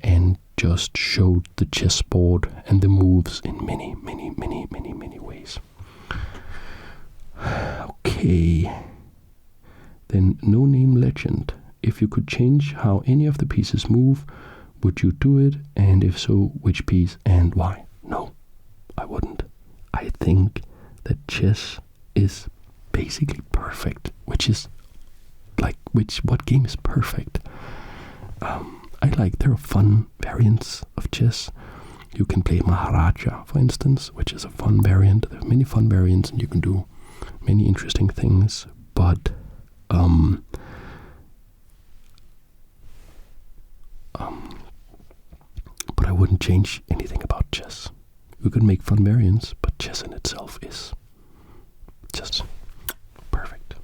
And just showed the chessboard and the moves in many ways. Okay. Then No Name Legend. If you could change how any of the pieces move, would you do it? And if so, which piece and why? No, I wouldn't. I think that chess is basically perfect, what game is perfect? There are fun variants of chess. You can play Maharaja, for instance, which is a fun variant. There are many fun variants, and you can do many interesting things, but I wouldn't change anything about chess. You can make fun variants, but chess in itself is just perfect.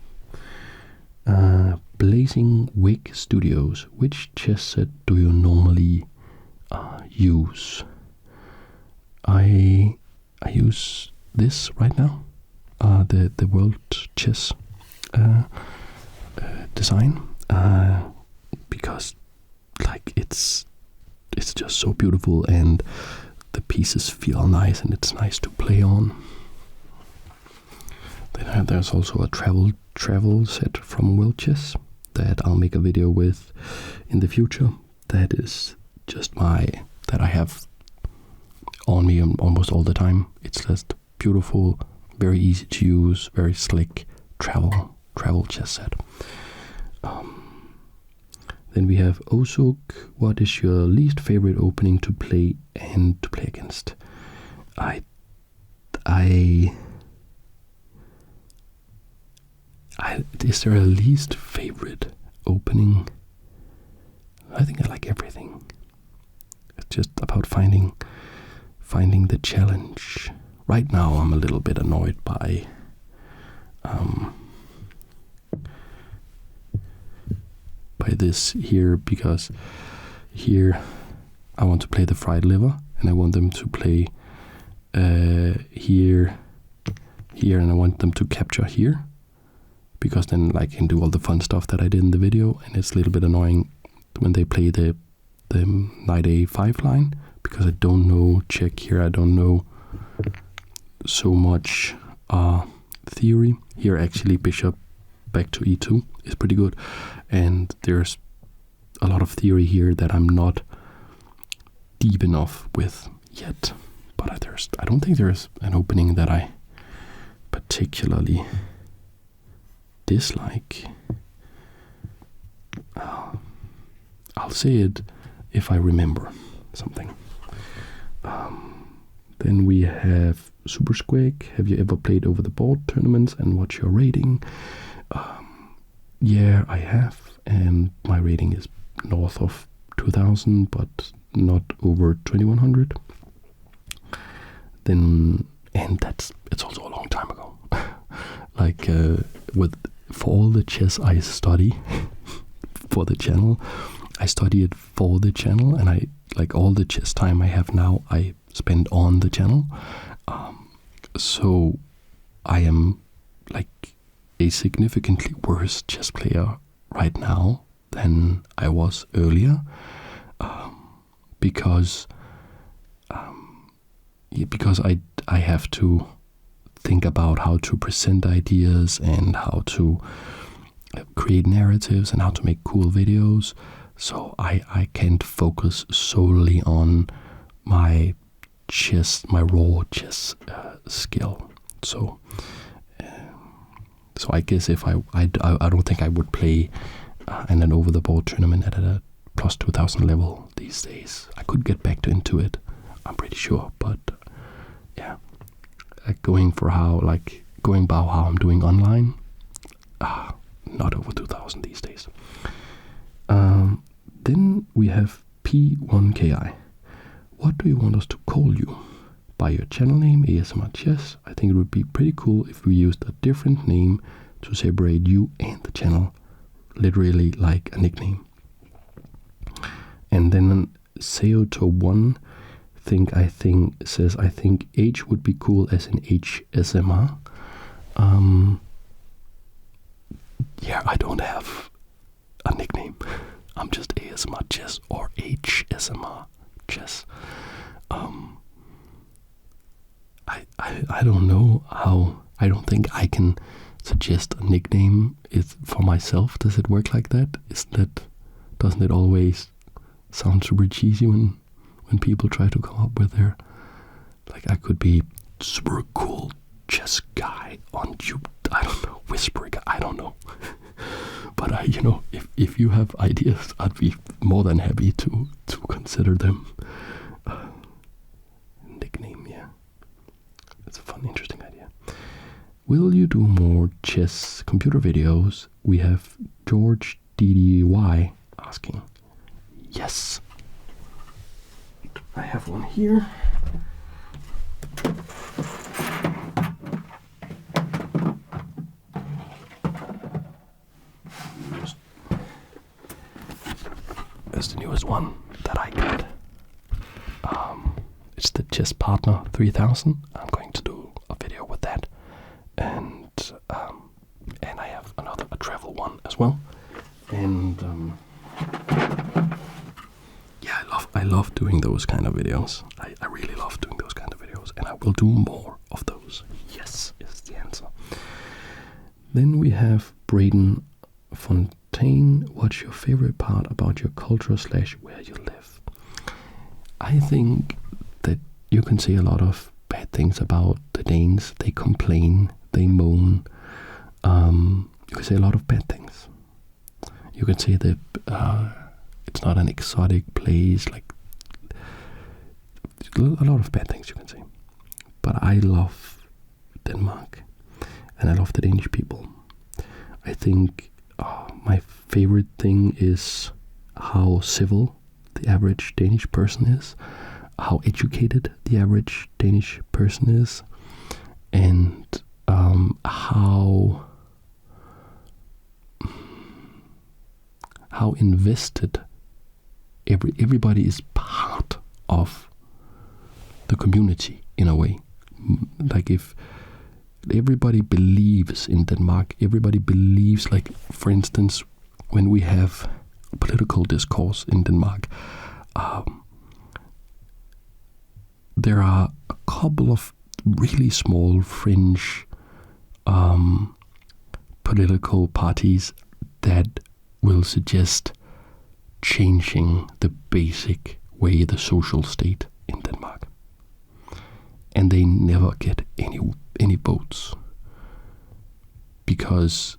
Blazing Wig Studios. Which chess set do you normally use? I use this right now, the World Chess design, because it's just so beautiful, and the pieces feel nice, and it's nice to play on. Then there's also a travel set from World Chess that I'll make a video with in the future. that is just that I have on me almost all the time. It's just beautiful, very easy to use, very slick travel chess set. Then we have Osuk. What is your least favorite opening to play and to play against? Is there a least favorite opening? I think I like everything. It's just about finding the challenge. Right now I'm a little bit annoyed by this here, because here I want to play the fried liver and I want them to play here, and I want them to capture here, because then I can do all the fun stuff that I did in the video, and it's a little bit annoying when they play the knight a5 line, because I don't know check here, I don't know so much theory. Here actually bishop back to e2 is pretty good, and there's a lot of theory here that I'm not deep enough with yet. But I don't think there's an opening that I particularly dislike. I'll say it if I remember something. Then we have Super Squig. Have you ever played over the board tournaments, and what's your rating? Yeah, I have, and my rating is north of 2000, but not over 2100. Then, and it's also a long time ago. Like for all the chess I study for the channel, I study it for the channel, and I like all the chess time I have now I spend on the channel. So I am like a significantly worse chess player right now than I was earlier, because I have to think about how to present ideas and how to create narratives and how to make cool videos. So I can't focus solely on my raw chess skill. So I guess if I don't think I would play in an over the board tournament at a plus 2000 level these days. I could get back into it, I'm pretty sure, but yeah, going by how I'm doing online, not over 2000 these days. Then we have P1KI. What do you want us to call you? By your channel name, ASMR Chess. I think it would be pretty cool if we used a different name to separate you and the channel, literally like a nickname. And then Seoto1 says I think H would be cool as in HSMR. Yeah, I don't have a nickname. I'm just ASMR Chess or HSMR Chess. I don't know how. I don't think I can suggest a nickname for myself. Does it work like that? Doesn't it always sound super cheesy when people try to come up with their, like, I could be super cool chess guy on YouTube. I don't know, whisper guy. I don't know. But if you have ideas, I'd be more than happy to consider them. Nickname, yeah. It's a fun, interesting idea. Will you do more chess computer videos? We have George DDY asking. Yes. I have one here. That's the newest one that I got. It's the Chess Partner 3000. I'm going to do a video with that, and I have a travel one as well. And yeah, I love doing those kind of videos. I really love doing those kind of videos, and I will do more of those. Yes, is the answer. Then we have Braden Tane, what's your favorite part about your culture / where you live? I think that you can say a lot of bad things about the Danes. They complain, they moan. You can say a lot of bad things. You can say that it's not an exotic place, like a lot of bad things you can say. But I love Denmark, and I love the Danish people. I think my favorite thing is how civil the average Danish person is, how educated the average Danish person is, and how invested everybody is part of the community in a way. Like if everybody believes in Denmark, everybody believes, like for instance, when we have political discourse in Denmark, there are a couple of really small fringe political parties that will suggest changing the basic way, the social state in Denmark. And they never get any votes, because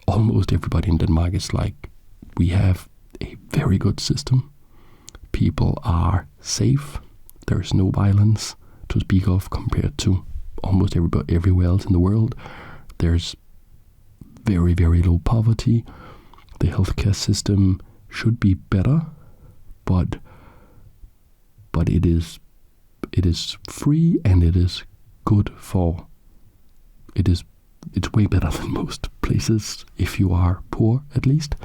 almost everybody in Denmark is like, we have a very good system. People are safe. There is no violence to speak of compared to almost everywhere else in the world. There's very, very low poverty. The healthcare system should be better, but it is free, and it is good for. It's way better than most places if you are poor, at least.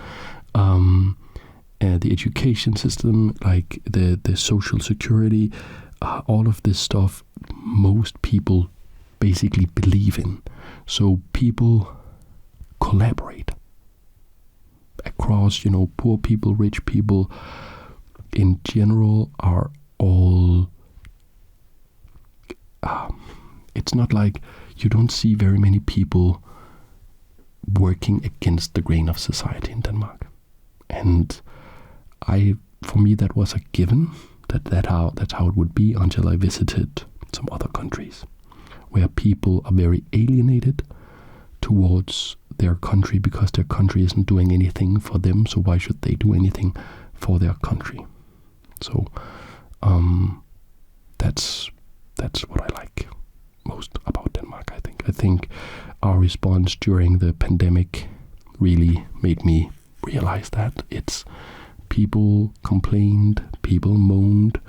The education system, like the social security, all of this stuff, most people basically believe in. So people collaborate across, poor people, rich people, in general, are all. It's not like you don't see very many people working against the grain of society in Denmark, and for me, that was a given. That's how it would be until I visited some other countries, where people are very alienated towards their country because their country isn't doing anything for them. So why should they do anything for their country? So that's what I like most about Denmark. I think our response during the pandemic really made me realize that. It's people complained, people moaned,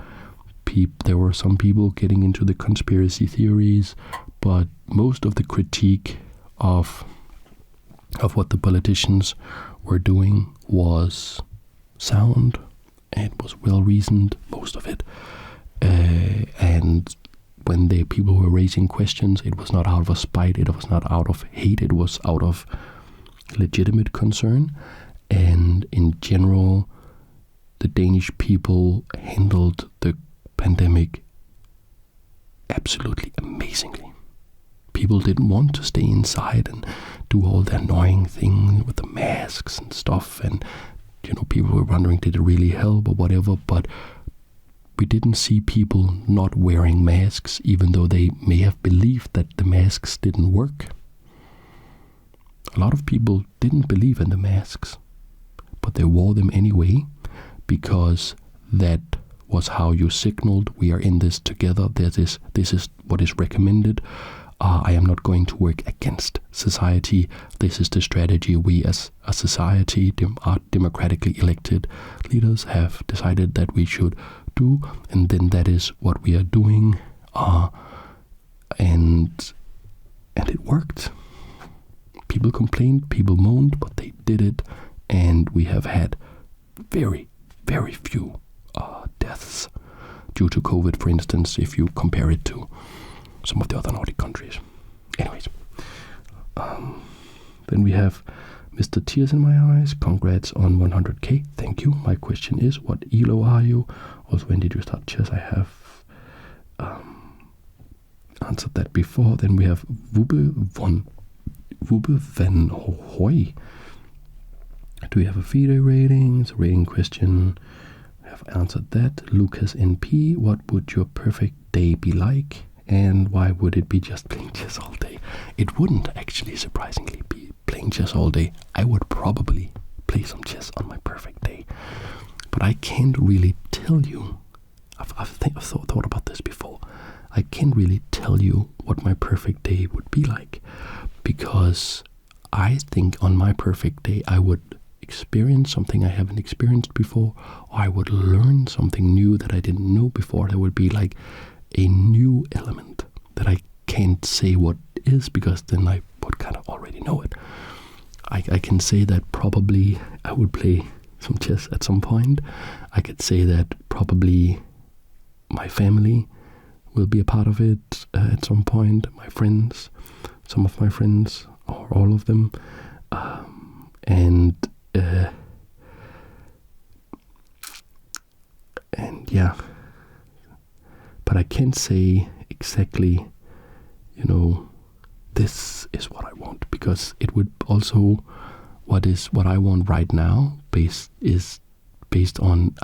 there were some people getting into the conspiracy theories, but most of the critique of what the politicians were doing was sound. It was well reasoned, most of it, and when the people were raising questions, it was not out of a spite, it was not out of hate, it was out of legitimate concern. And in general, the Danish people handled the pandemic absolutely amazingly. People didn't want to stay inside and do all the annoying things with the masks and stuff, and people were wondering, did it really help or whatever, but we didn't see people not wearing masks, even though they may have believed that the masks didn't work. A lot of people didn't believe in the masks, but they wore them anyway, because that was how you signaled, we are in this together, this is what is recommended. I am not going to work against society. This is the strategy we as a society, our democratically elected leaders, have decided that we should do, and then that is what we are doing, and it worked. People complained, people moaned, but they did it, and we have had very, very few deaths due to COVID, for instance, if you compare it to some of the other Nordic countries. Anyways, then we have Mr. Tears in My Eyes. Congrats on 100k. Thank you. My question is, what ELO are you? Also, when did you start chess? I have answered that before. Then we have Wubbe van Hoy. Do you have a FIDE rating? It's a rating question. I have answered that. Lucas NP, what would your perfect day be like? And why would it be just playing chess all day? It wouldn't actually, surprisingly, be playing chess all day. I would probably play some chess on my perfect day. But I can't really tell you. I've thought about this before. I can't really tell you what my perfect day would be like. Because I think on my perfect day, I would experience something I haven't experienced before, or I would learn something new that I didn't know before. There would be like a new element that I can't say what is, because then I would kind of already know it. I can say that probably I would play some chess at some point. I could say that probably my family will be a part of it at some point. My friends, some of my friends, or all of them. And yeah, but I can't say exactly, this is what I want, because it would also, what I want right now is based on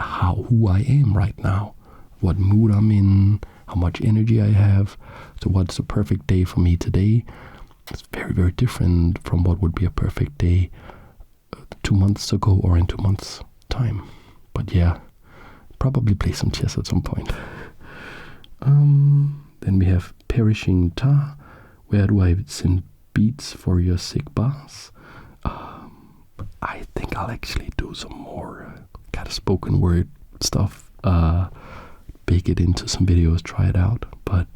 who I am right now, what mood I'm in, how much energy I have. So what's a perfect day for me today? It's very, very different from what would be a perfect day 2 months ago or in 2 months' time. But yeah, probably play some chess at some point. Then we have Perishing Tar. Where do I send beats for your sick bars? I think I'll actually do some more kind of spoken word stuff. Bake it into some videos, try it out. But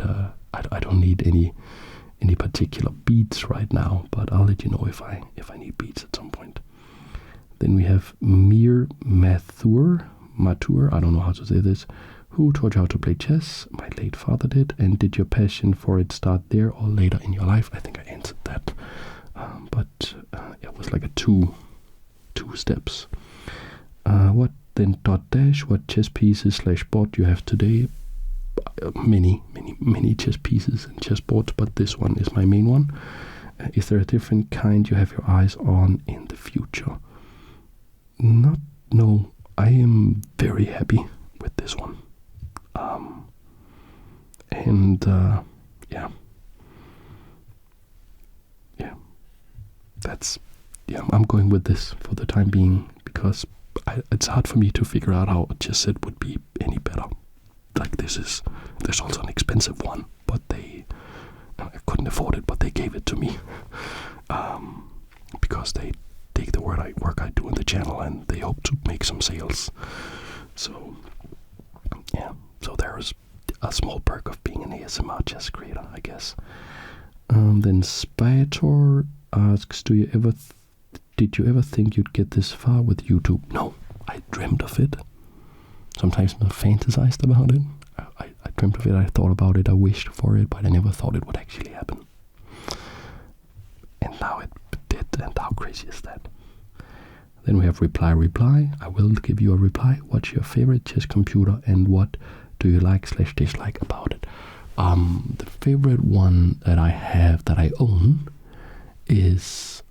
I don't need any particular beats right now. But I'll let you know if I need beats at some point. Then we have Mir Mathur, I don't know how to say this. Who taught you how to play chess? My late father did. And did your passion for it start there or later in your life? I think I answered that. But it was like a two steps. What then dot dash? What chess pieces / board do you have today? Many chess pieces and chess boards, but this one is my main one. Is there a different kind you have your eyes on in the future? No, I am very happy with this one. I'm going with this for the time being, because it's hard for me to figure out how a chess set would be any better. Like there's also an expensive one, but I couldn't afford it, but they gave it to me because they take the work I do in the channel, and they hope to make some sales. So yeah, so there's a small perk of being an ASMR chess creator, I guess. Then Spytor asks, did you ever think you'd get this far with YouTube? No, I dreamt of it. Sometimes I fantasized about it. I dreamt of it, I thought about it, I wished for it, but I never thought it would actually happen. And now it did, and how crazy is that? Then we have reply. I will give you a reply. What's your favorite chess computer, and what do you like / dislike about it? The favorite one that I have, that I own, is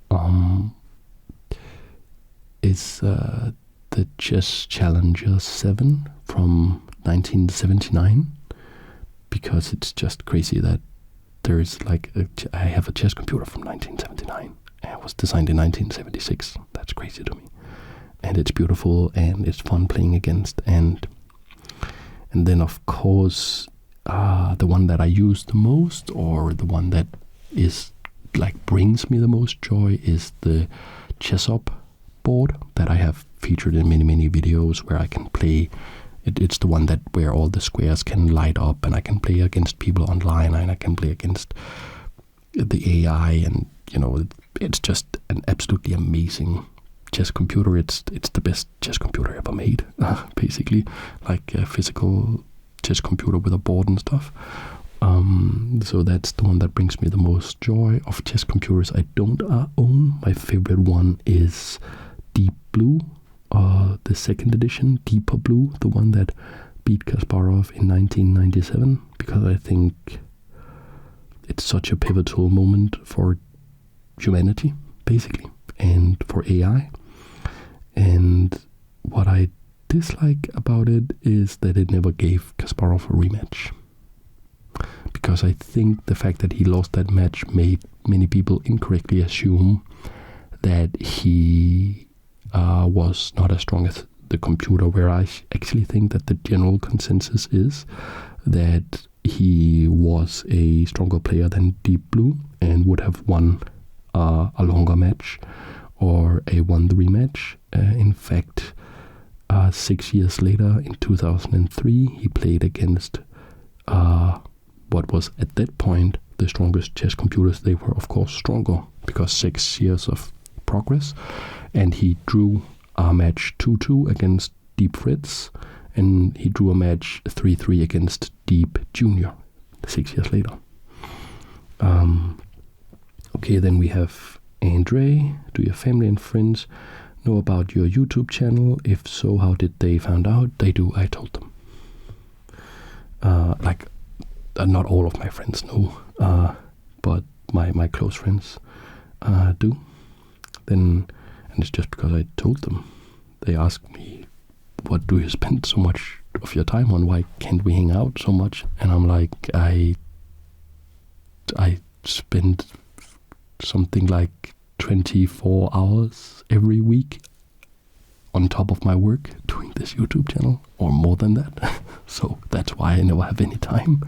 the Chess Challenger 7 from 1979, because it's just crazy that there's I have a chess computer from 1979 and it was designed in 1976. That's crazy to me, and it's beautiful and it's fun playing against. And then of course the one that I use the most, or the one that is brings me the most joy, is the Chess Up board that I have featured in many videos, where I can play. It's the one where all the squares can light up, and I can play against people online, and I can play against the AI, and it's just an absolutely amazing chess computer. It's the best chess computer ever made, basically, like a physical chess computer with a board and stuff. So that's the one that brings me the most joy. Of chess computers I don't own, my favorite one is Deep Blue, the second edition, Deeper Blue, the one that beat Kasparov in 1997, because I think it's such a pivotal moment for humanity, basically, and for AI. And what I dislike about it is that it never gave Kasparov a rematch. Because I think the fact that he lost that match made many people incorrectly assume that he was not as strong as the computer, where I actually think that the general consensus is that he was a stronger player than Deep Blue and would have won a longer match or won the rematch. In fact, 6 years later, in 2003, he played against what was at that point the strongest chess computers. They were, of course, stronger because 6 years of progress, and he drew a match 2-2 against Deep Fritz, and he drew a match 3-3 against Deep Junior 6 years later. Okay, then we have Andre. Do your family and friends know about your YouTube channel? If so, how did they find out? They do. I told them. Not all of my friends know, but my close friends do. And it's just because I told them. They asked me, what do you spend so much of your time on? Why can't we hang out so much? And I'm like, I spend something like 24 hours every week on top of my work doing this YouTube channel, or more than that. So that's why I never have any time.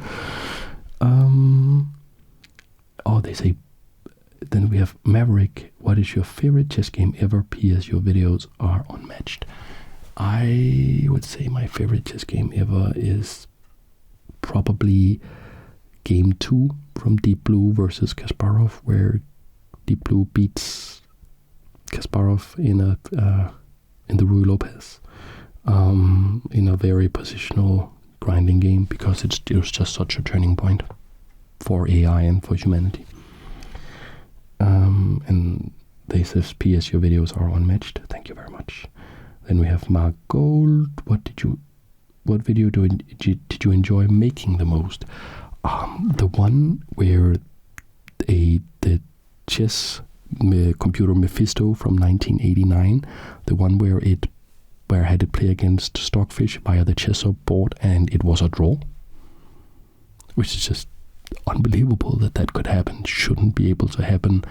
They say, then we have Maverick. What is your favorite chess game ever? P.S. Your videos are unmatched. I would say my favorite chess game ever is probably Game 2 from Deep Blue versus Kasparov, where Deep Blue beats Kasparov in the Ruy Lopez in a very positional grinding game, because it was just such a turning point for AI and for humanity. And they says, P.S. your videos are unmatched. Thank you very much. Then we have Mark Gold. What video did you enjoy making the most? The one where the chess computer Mephisto from 1989, the one where I had to play against Stockfish via the chess board, and it was a draw, which is just unbelievable that could happen. Shouldn't be able to happen,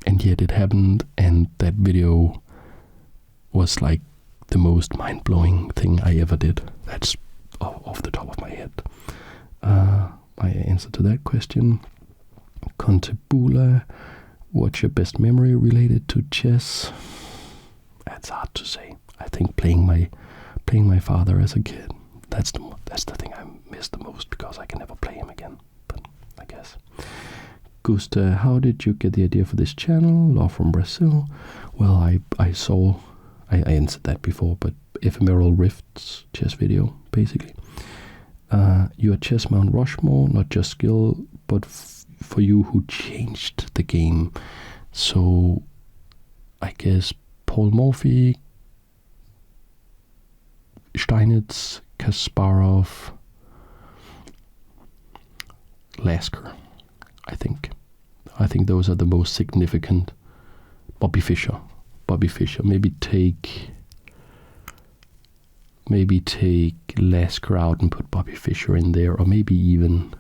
and yet it happened. And that video was like the most mind-blowing thing I ever did. That's off the top of my head. My answer to that question. Contebula, what's your best memory related to chess? That's hard to say. I think playing my father as a kid. That's the thing I miss the most, because I can never play him again. But I guess. Gusta, how did you get the idea for this channel? Law from Brazil. Well, I answered that before, but Ephemeral Rifts chess video, basically. You're chess Mount Rushmore, not just skill, but for you who changed the game. So I guess Paul Morphy, Steinitz, Kasparov, Lasker. I think those are the most significant. Bobby Fischer. Maybe take Lasker out and put Bobby Fischer in there, or maybe even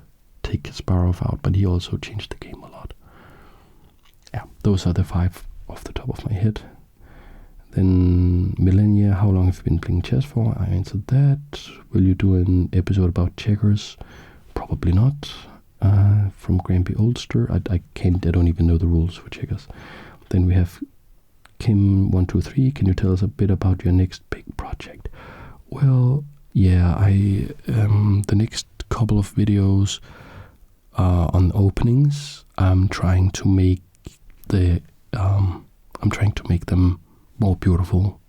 take Kasparov out, but he also changed the game a lot. Yeah, those are the 5 off the top of my head. Then Millennia, how long have you been playing chess for? I answered that. Will you do an episode about checkers? Probably not. From Grampy Oldster, I don't even know the rules for checkers. Then we have Kim123. Can you tell us a bit about your next big project? Well, yeah, the next couple of videos on openings, I'm trying to make them more beautiful,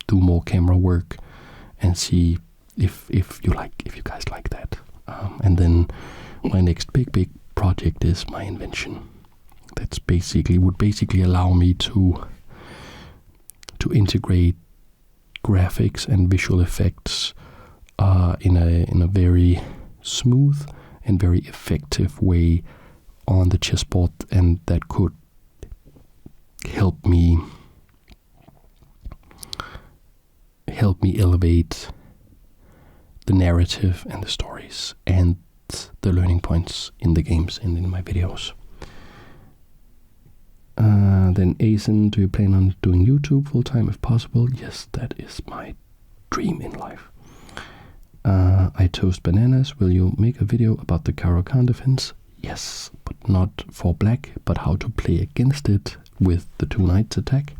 do more camera work, and see if you guys like that. And then my next big project is my invention. Would basically allow me to integrate graphics and visual effects in a very smooth and very effective way on the chessboard, and that could help me help me elevate the narrative and the stories and the learning points in the games and in my videos. Then Asen, do you plan on doing YouTube full-time if possible? Yes, that is my dream in life. I toast bananas. Will you make a video about the Caro-Kann defense? Yes, but not for black, but how to play against it with the 2 knights attack.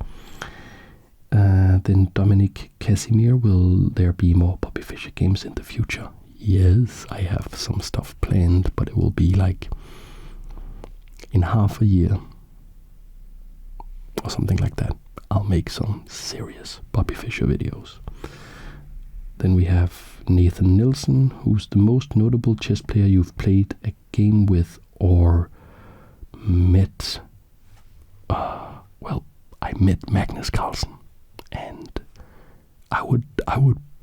Then Dominic Casimir, will there be more Bobby Fischer games in the future? Yes, I have some stuff planned, but it will be like in half a year or something like that. I'll make some serious Bobby Fischer videos. Then we have Nathan Nilsson, who's the most notable chess player you've played a game with or met. Well, I met Magnus Carlsen, and I would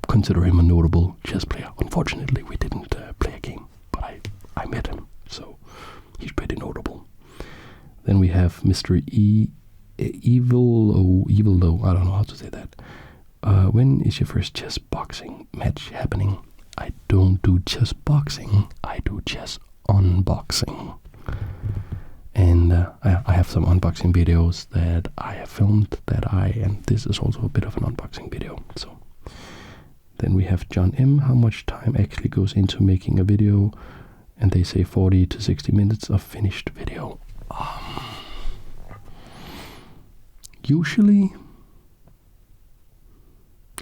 consider him a notable chess player. Unfortunately, we didn't play a game, but I met him, so he's pretty notable. Then we have Mr. Evil though, I don't know how to say that. When is your first chess boxing match happening? I don't do chess boxing, I do chess unboxing. And I have some unboxing videos that I have filmed and this is also a bit of an unboxing video. So then we have John M. How much time actually goes into making a video? And they say 40 to 60 minutes of finished video. Usually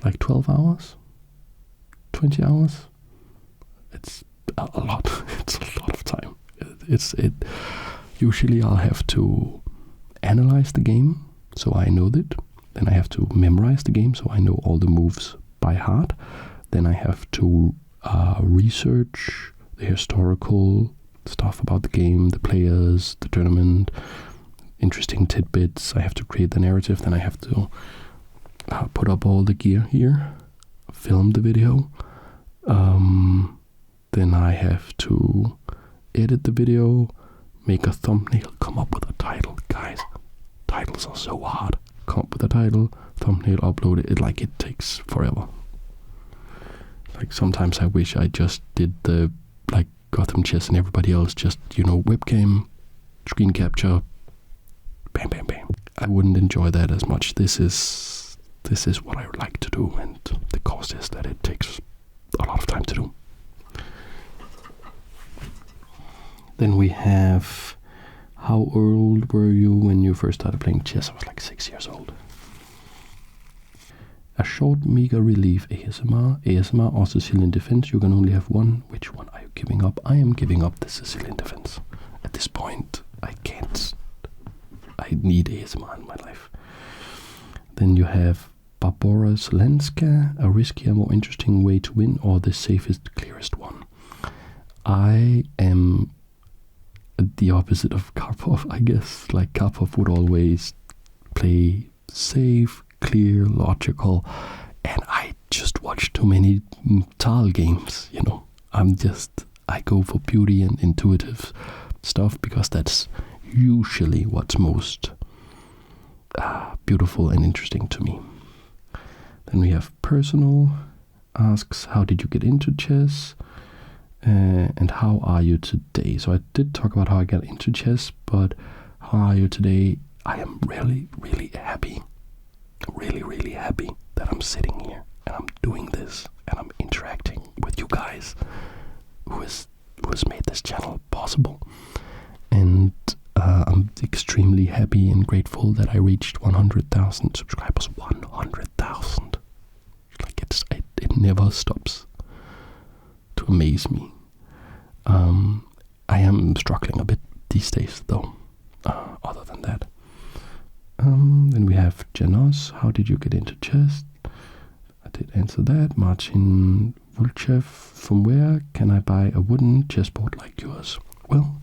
like 12 hours, 20 hours. It's a lot. It's a lot of time. Usually I'll have to analyze the game so I know it. Then I have to memorize the game so I know all the moves by heart. Then I have to research the historical stuff about the game, the players, the tournament, interesting tidbits. I have to create the narrative. Then I have to put up all the gear here, film the video. Then I have to edit the video, make a thumbnail, come up with a title. Guys, titles are so hard. Come up with a title, thumbnail, upload it. It takes forever. Like sometimes I wish I just did the Gotham Chess and everybody else just, webcam, screen capture, bam, bam, bam. I wouldn't enjoy that as much. This is what I would like to do, and the cost is that it takes a lot of time to do. Then we have, how old were you when you first started playing chess? I was like 6 years old. A short meager relief ASMR or Sicilian defense. You can only have one. Which one are you giving up? I am giving up the Sicilian defense. At this point, I can't. I need ASMR in my life. Then you have Barbora's Lenska, a riskier, more interesting way to win, or the safest, clearest one. I am the opposite of Karpov, I guess. Like Karpov would always play safe, clear, logical, and I just watch too many Tal games, I go for beauty and intuitive stuff because that's usually what's most beautiful and interesting to me. Then we have personal, asks, how did you get into chess? And how are you today? So I did talk about how I got into chess, but how are you today? I am really, really happy. Really, really happy that I'm sitting here and I'm doing this and I'm interacting with you guys who has made this channel possible. And I'm extremely happy and grateful that I reached 100,000 subscribers. 100,000. It never stops to amaze me. I am struggling a bit these days though, other than that. Then we have Janos, how did you get into chess? I did answer that. Martin Vulchev, from where can I buy a wooden chessboard like yours? Well,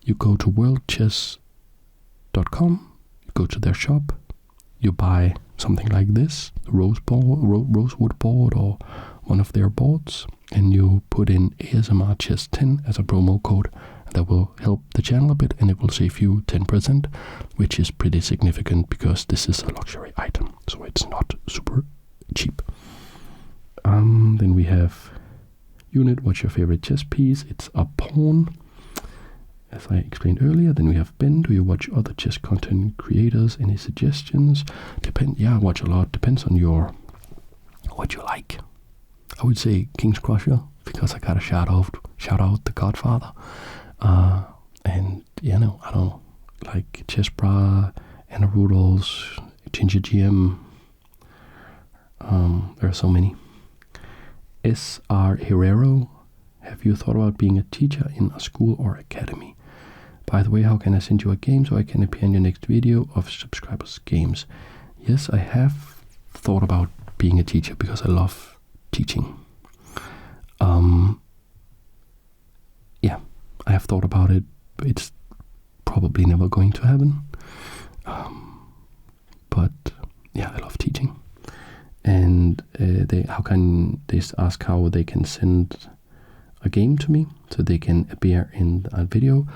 you go to worldchess.com, you go to their shop, you buy something like this, rosewood board or one of their boards, and you put in ASMR Chess 10 as a promo code. That will help the channel a bit and it will save you 10%, which is pretty significant because this is a luxury item, so it's not super cheap. Then we have unit, what's your favorite chess piece? It's a pawn, as I explained earlier. Then we have Ben, do you watch other chess content creators? Any suggestions? Yeah, I watch a lot. Depends on what you like. I would say King's Crusher, because I got a shout out The Godfather. And I don't like Chess Bra, Anna Rudolph's, Ginger GM. There are so many. S.R. Herrero, have you thought about being a teacher in a school or academy? By the way, how can I send you a game so I can appear in your next video of subscribers' games? Yes, I have thought about being a teacher because I love teaching. I have thought about it. It's probably never going to happen. But I love teaching. And they ask how they can send a game to me so they can appear in a video.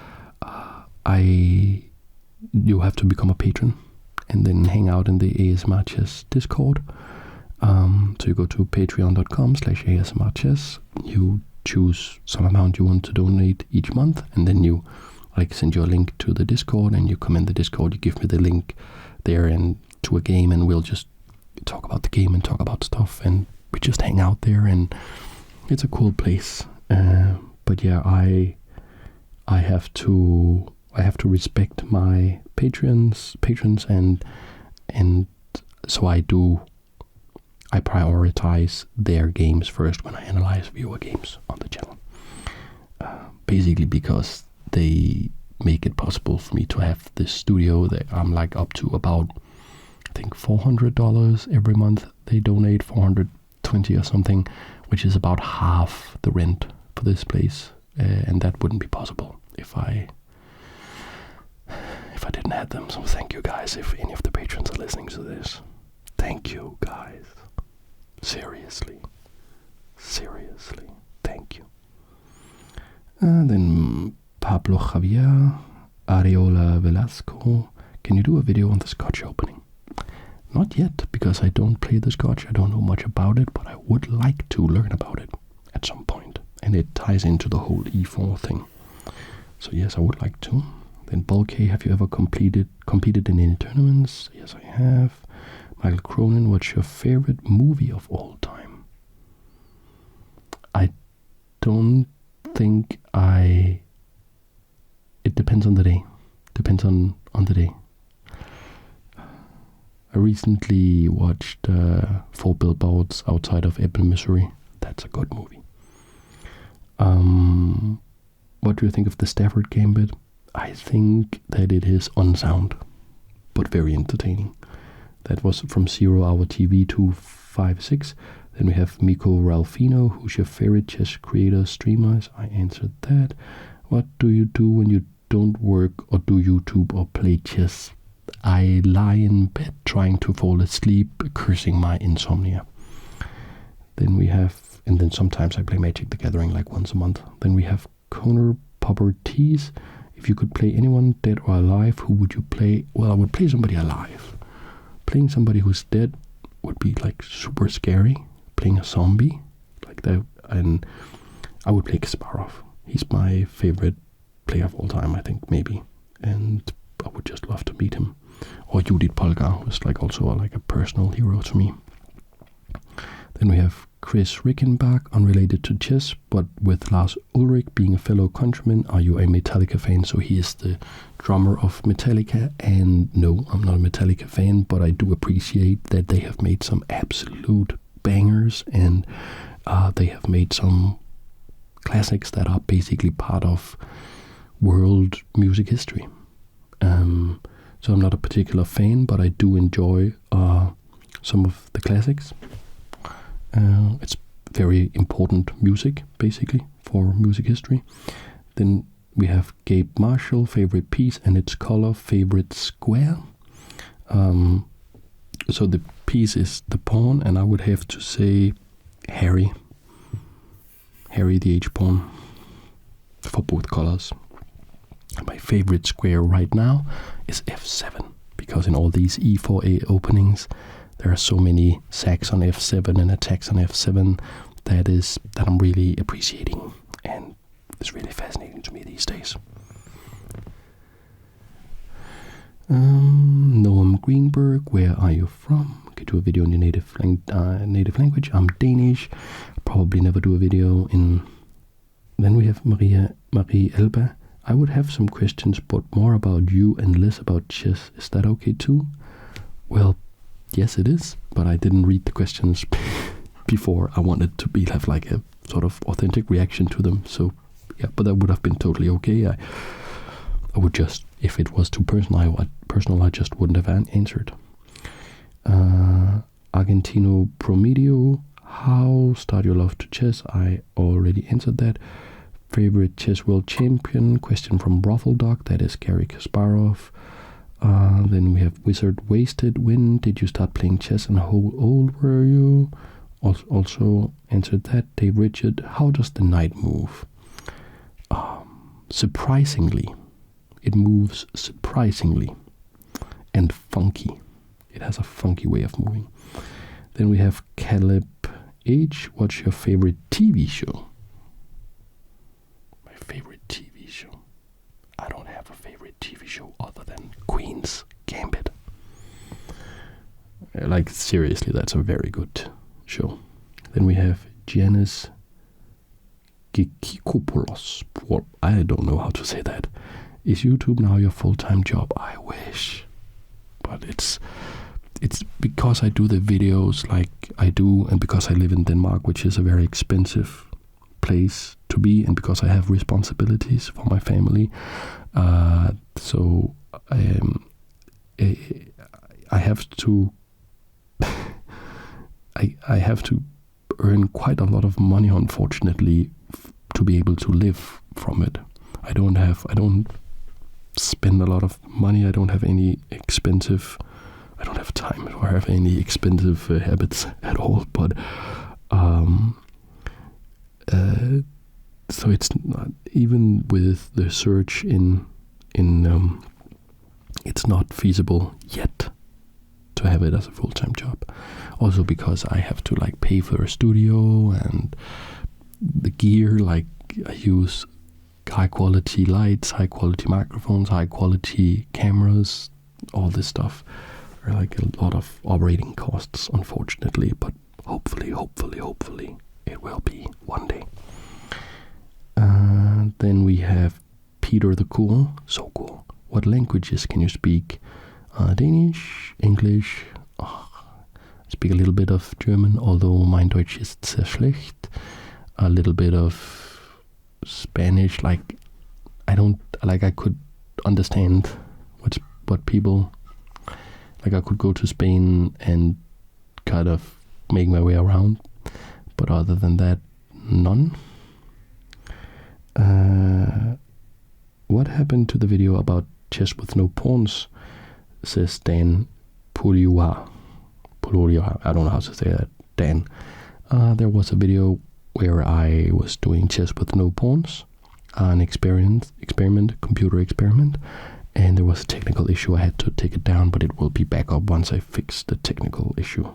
You have to become a patron and then hang out in the ASMR Chess Discord. So you go to patreon.com/ASMR Chess. You choose some amount you want to donate each month, and then you send you a link to the Discord, and you come in the Discord, you give me the link there and to a game, and we'll just talk about the game and talk about stuff, and we just hang out there, and it's a cool place. But I have to respect my patrons, and so I prioritize their games first when I analyze viewer games on the channel. Basically because they make it possible for me to have this studio that I'm up to about, I think, $400 every month. They donate $420 or something, which is about half the rent for this place, and that wouldn't be possible if I didn't have them. So thank you guys, if any of the patrons are listening to this. Thank you guys. Seriously, thank you. Then Pablo Javier, Areola Velasco, can you do a video on the Scotch opening? Not yet, because I don't play the Scotch. I don't know much about it, but I would like to learn about it at some point. And it ties into the whole E4 thing. So yes, I would like to. Then Bulky, have you ever competed in any tournaments? Yes, I have. Michael Cronin, what's your favorite movie of all time? I don't think it depends on the day. Depends on the day. I recently watched 4 Billboards Outside of Ebbing, Missouri. That's a good movie. What do you think of the Stafford gambit? I think that it is unsound, but very entertaining. That was from 0 Hour TV 256. Then we have Miko Ralfino, who's your favorite chess creator, streamers? I answered that. What do you do when you don't work or do YouTube or play chess? I lie in bed trying to fall asleep, cursing my insomnia. Then we have, and then sometimes I play Magic the Gathering once a month. Then we have Conor Popper Tees. If you could play anyone dead or alive, who would you play? Well, I would play somebody alive. Playing somebody who's dead would be super scary. Playing a zombie like that, and I would play Kasparov. He's my favorite player of all time, I think, maybe. And I would just love to meet him. Or Judith Polgar, who's also a personal hero to me. Then we have Chris Rickenbach, unrelated to chess, but with Lars Ulrich being a fellow countryman. Are you a Metallica fan? So he is the drummer of Metallica, and no, I'm not a Metallica fan, but I do appreciate that they have made some absolute bangers, and they have made some classics that are basically part of world music history. So I'm not a particular fan, but I do enjoy some of the classics. It's very important music, basically, for music history. Then we have Gabe Marshall, favorite piece and its color, favorite square. So the piece is the pawn, and I would have to say Harry the H-pawn for both colors. My favorite square right now is F7, because in all these E4A openings, there are so many sacks on f7 and attacks on f7 that I'm really appreciating, and it's really fascinating to me these days. Noam Greenberg, where are you from? Could do a video in your native language. I'm Danish. Probably never do a video in. Then we have Marie Elba. I would have some questions, but more about you and less about chess. Is that okay too? Well, yes, it is. But I didn't read the questions before. I wanted to have like a sort of authentic reaction to them. So yeah, but that would have been totally okay. I would just, if it was too personal, I just wouldn't have answered. Argentino Promediо, how start your love to chess? I already answered that. Favorite chess world champion? Question from Ruffledog, that is Garry Kasparov. Then we have Wizard Wasted. When did you start playing chess and how old were you? Also answered that. Dave Richard, how does the knight move? Surprisingly. It moves surprisingly and funky. It has a funky way of moving. Then we have Caleb H. What's your favorite TV show? My favorite TV show? I don't have a favorite TV show other than Queen's Gambit. Like, seriously, that's a very good show. Then we have Giannis Gikikopoulos. I don't know how to say that. Is YouTube now your full-time job? I wish. But it's because I do the videos like I do, and because I live in Denmark, which is a very expensive place to be, and because I have responsibilities for my family. So I have to I have to earn quite a lot of money, unfortunately, to be able to live from it. I don't spend a lot of money. I don't have time or have any expensive habits at all. But so it's not, even with the search in it's not feasible yet to have it as a full-time job. Also because I have to like pay for a studio and the gear. Like I use high quality lights, high quality microphones, high quality cameras, all this stuff are like a lot of operating costs, unfortunately, but hopefully it will be one day. Then we have Peter the Cool, so cool. What languages can you speak? Danish, English, I speak a little bit of German, although mein Deutsch ist sehr schlecht. A little bit of Spanish, I could understand what people, like I could go to Spain and kind of make my way around, but other than that, none. What happened to the video about chess with no pawns? Says Dan Puliwa. I don't know how to say that. Dan. There was a video where I was doing chess with no pawns, an computer experiment, and there was a technical issue. I had to take it down, but it will be back up once I fix the technical issue.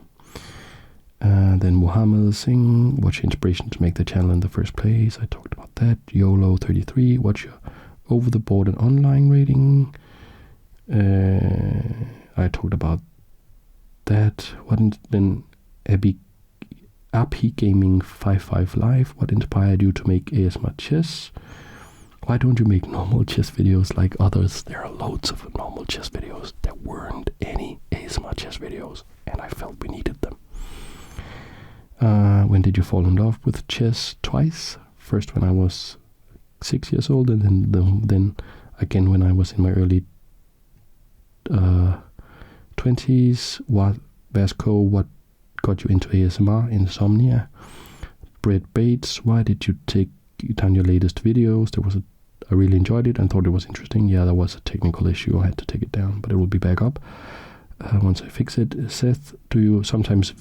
Then Muhammad Singh, what's your inspiration to make the channel in the first place? I talked about that. YOLO33, what's your over the board and online rating? I talked about that. Then Api Gaming 55 Live, what inspired you to make ASMR chess? Why don't you make normal chess videos like others? There are loads of normal chess videos. There weren't any ASMR chess videos, and I felt we needed them. When did you fall in love with chess? Twice. First when I was 6 years old, and then again when I was in my early 20s. Vasco, what got you into ASMR? Insomnia. Brett Bates, why did you take down your latest videos? I really enjoyed it and thought it was interesting. Yeah, there was a technical issue. I had to take it down, but it will be back up once I fix it. Seth, do you sometimes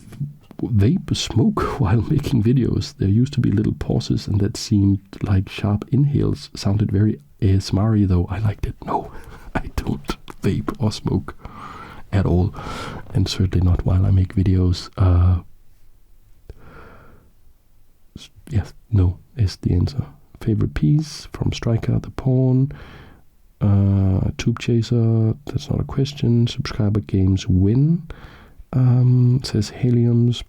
vape smoke while making videos? There used to be little pauses, and that seemed like sharp inhales. Sounded very ASMR-y, though. I liked it. No, I don't vape or smoke at all. and certainly not while I make videos. Yes, no is the answer. Favorite piece from Striker, the Pawn. Tube Chaser, that's not a question. Subscriber games win. Says Heliums.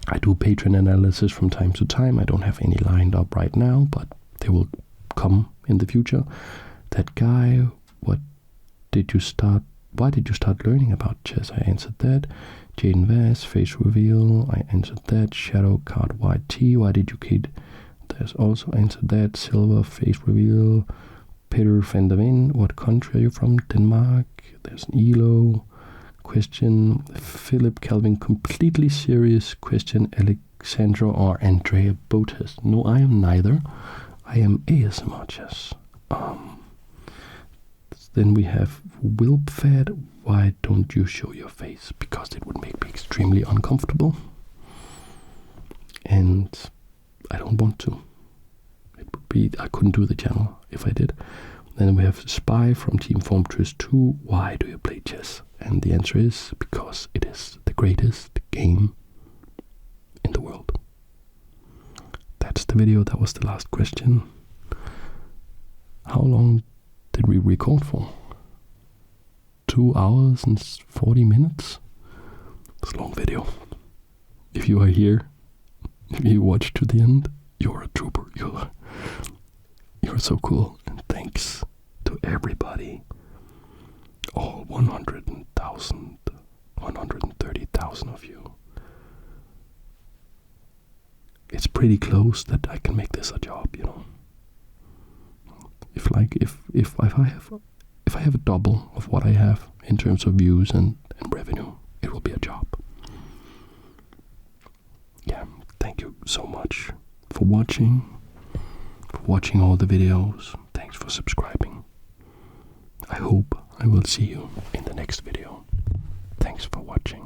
I do Patreon analysis from time to time. I don't have any lined up right now, but they will come in the future. That guy, why did you start learning about chess? I answered that. Jaden Vass, face reveal, I answered that. Shadow card YT, why did you kid? There's also answered that. Silver, face reveal. Peter van der Ven, what country are you from? Denmark. There's an ELO question. Philip Calvin, completely serious question. Alexandra or Andrea Botas? No, I am neither. I am ASMR chess. Then we have Wilpfad. Why don't you show your face? Because it would make me extremely uncomfortable. And I don't want to. It would be, I couldn't do the channel if I did. Then we have Spy from Team Fortress 2. Why do you play chess? And the answer is because it is the greatest game in the world. That's the video. That was the last question. How long did we record for? 2 hours and 40 minutes? It's a long video. If you are here, if you watch to the end, you're a trooper. You're so cool. And thanks to everybody. All 130,000 of you. It's pretty close that I can make this a job, you know. If I have a double of what I have in terms of views and revenue, it will be a job. Yeah, thank you so much for watching all the videos. Thanks for subscribing. I hope I will see you in the next video. Thanks for watching.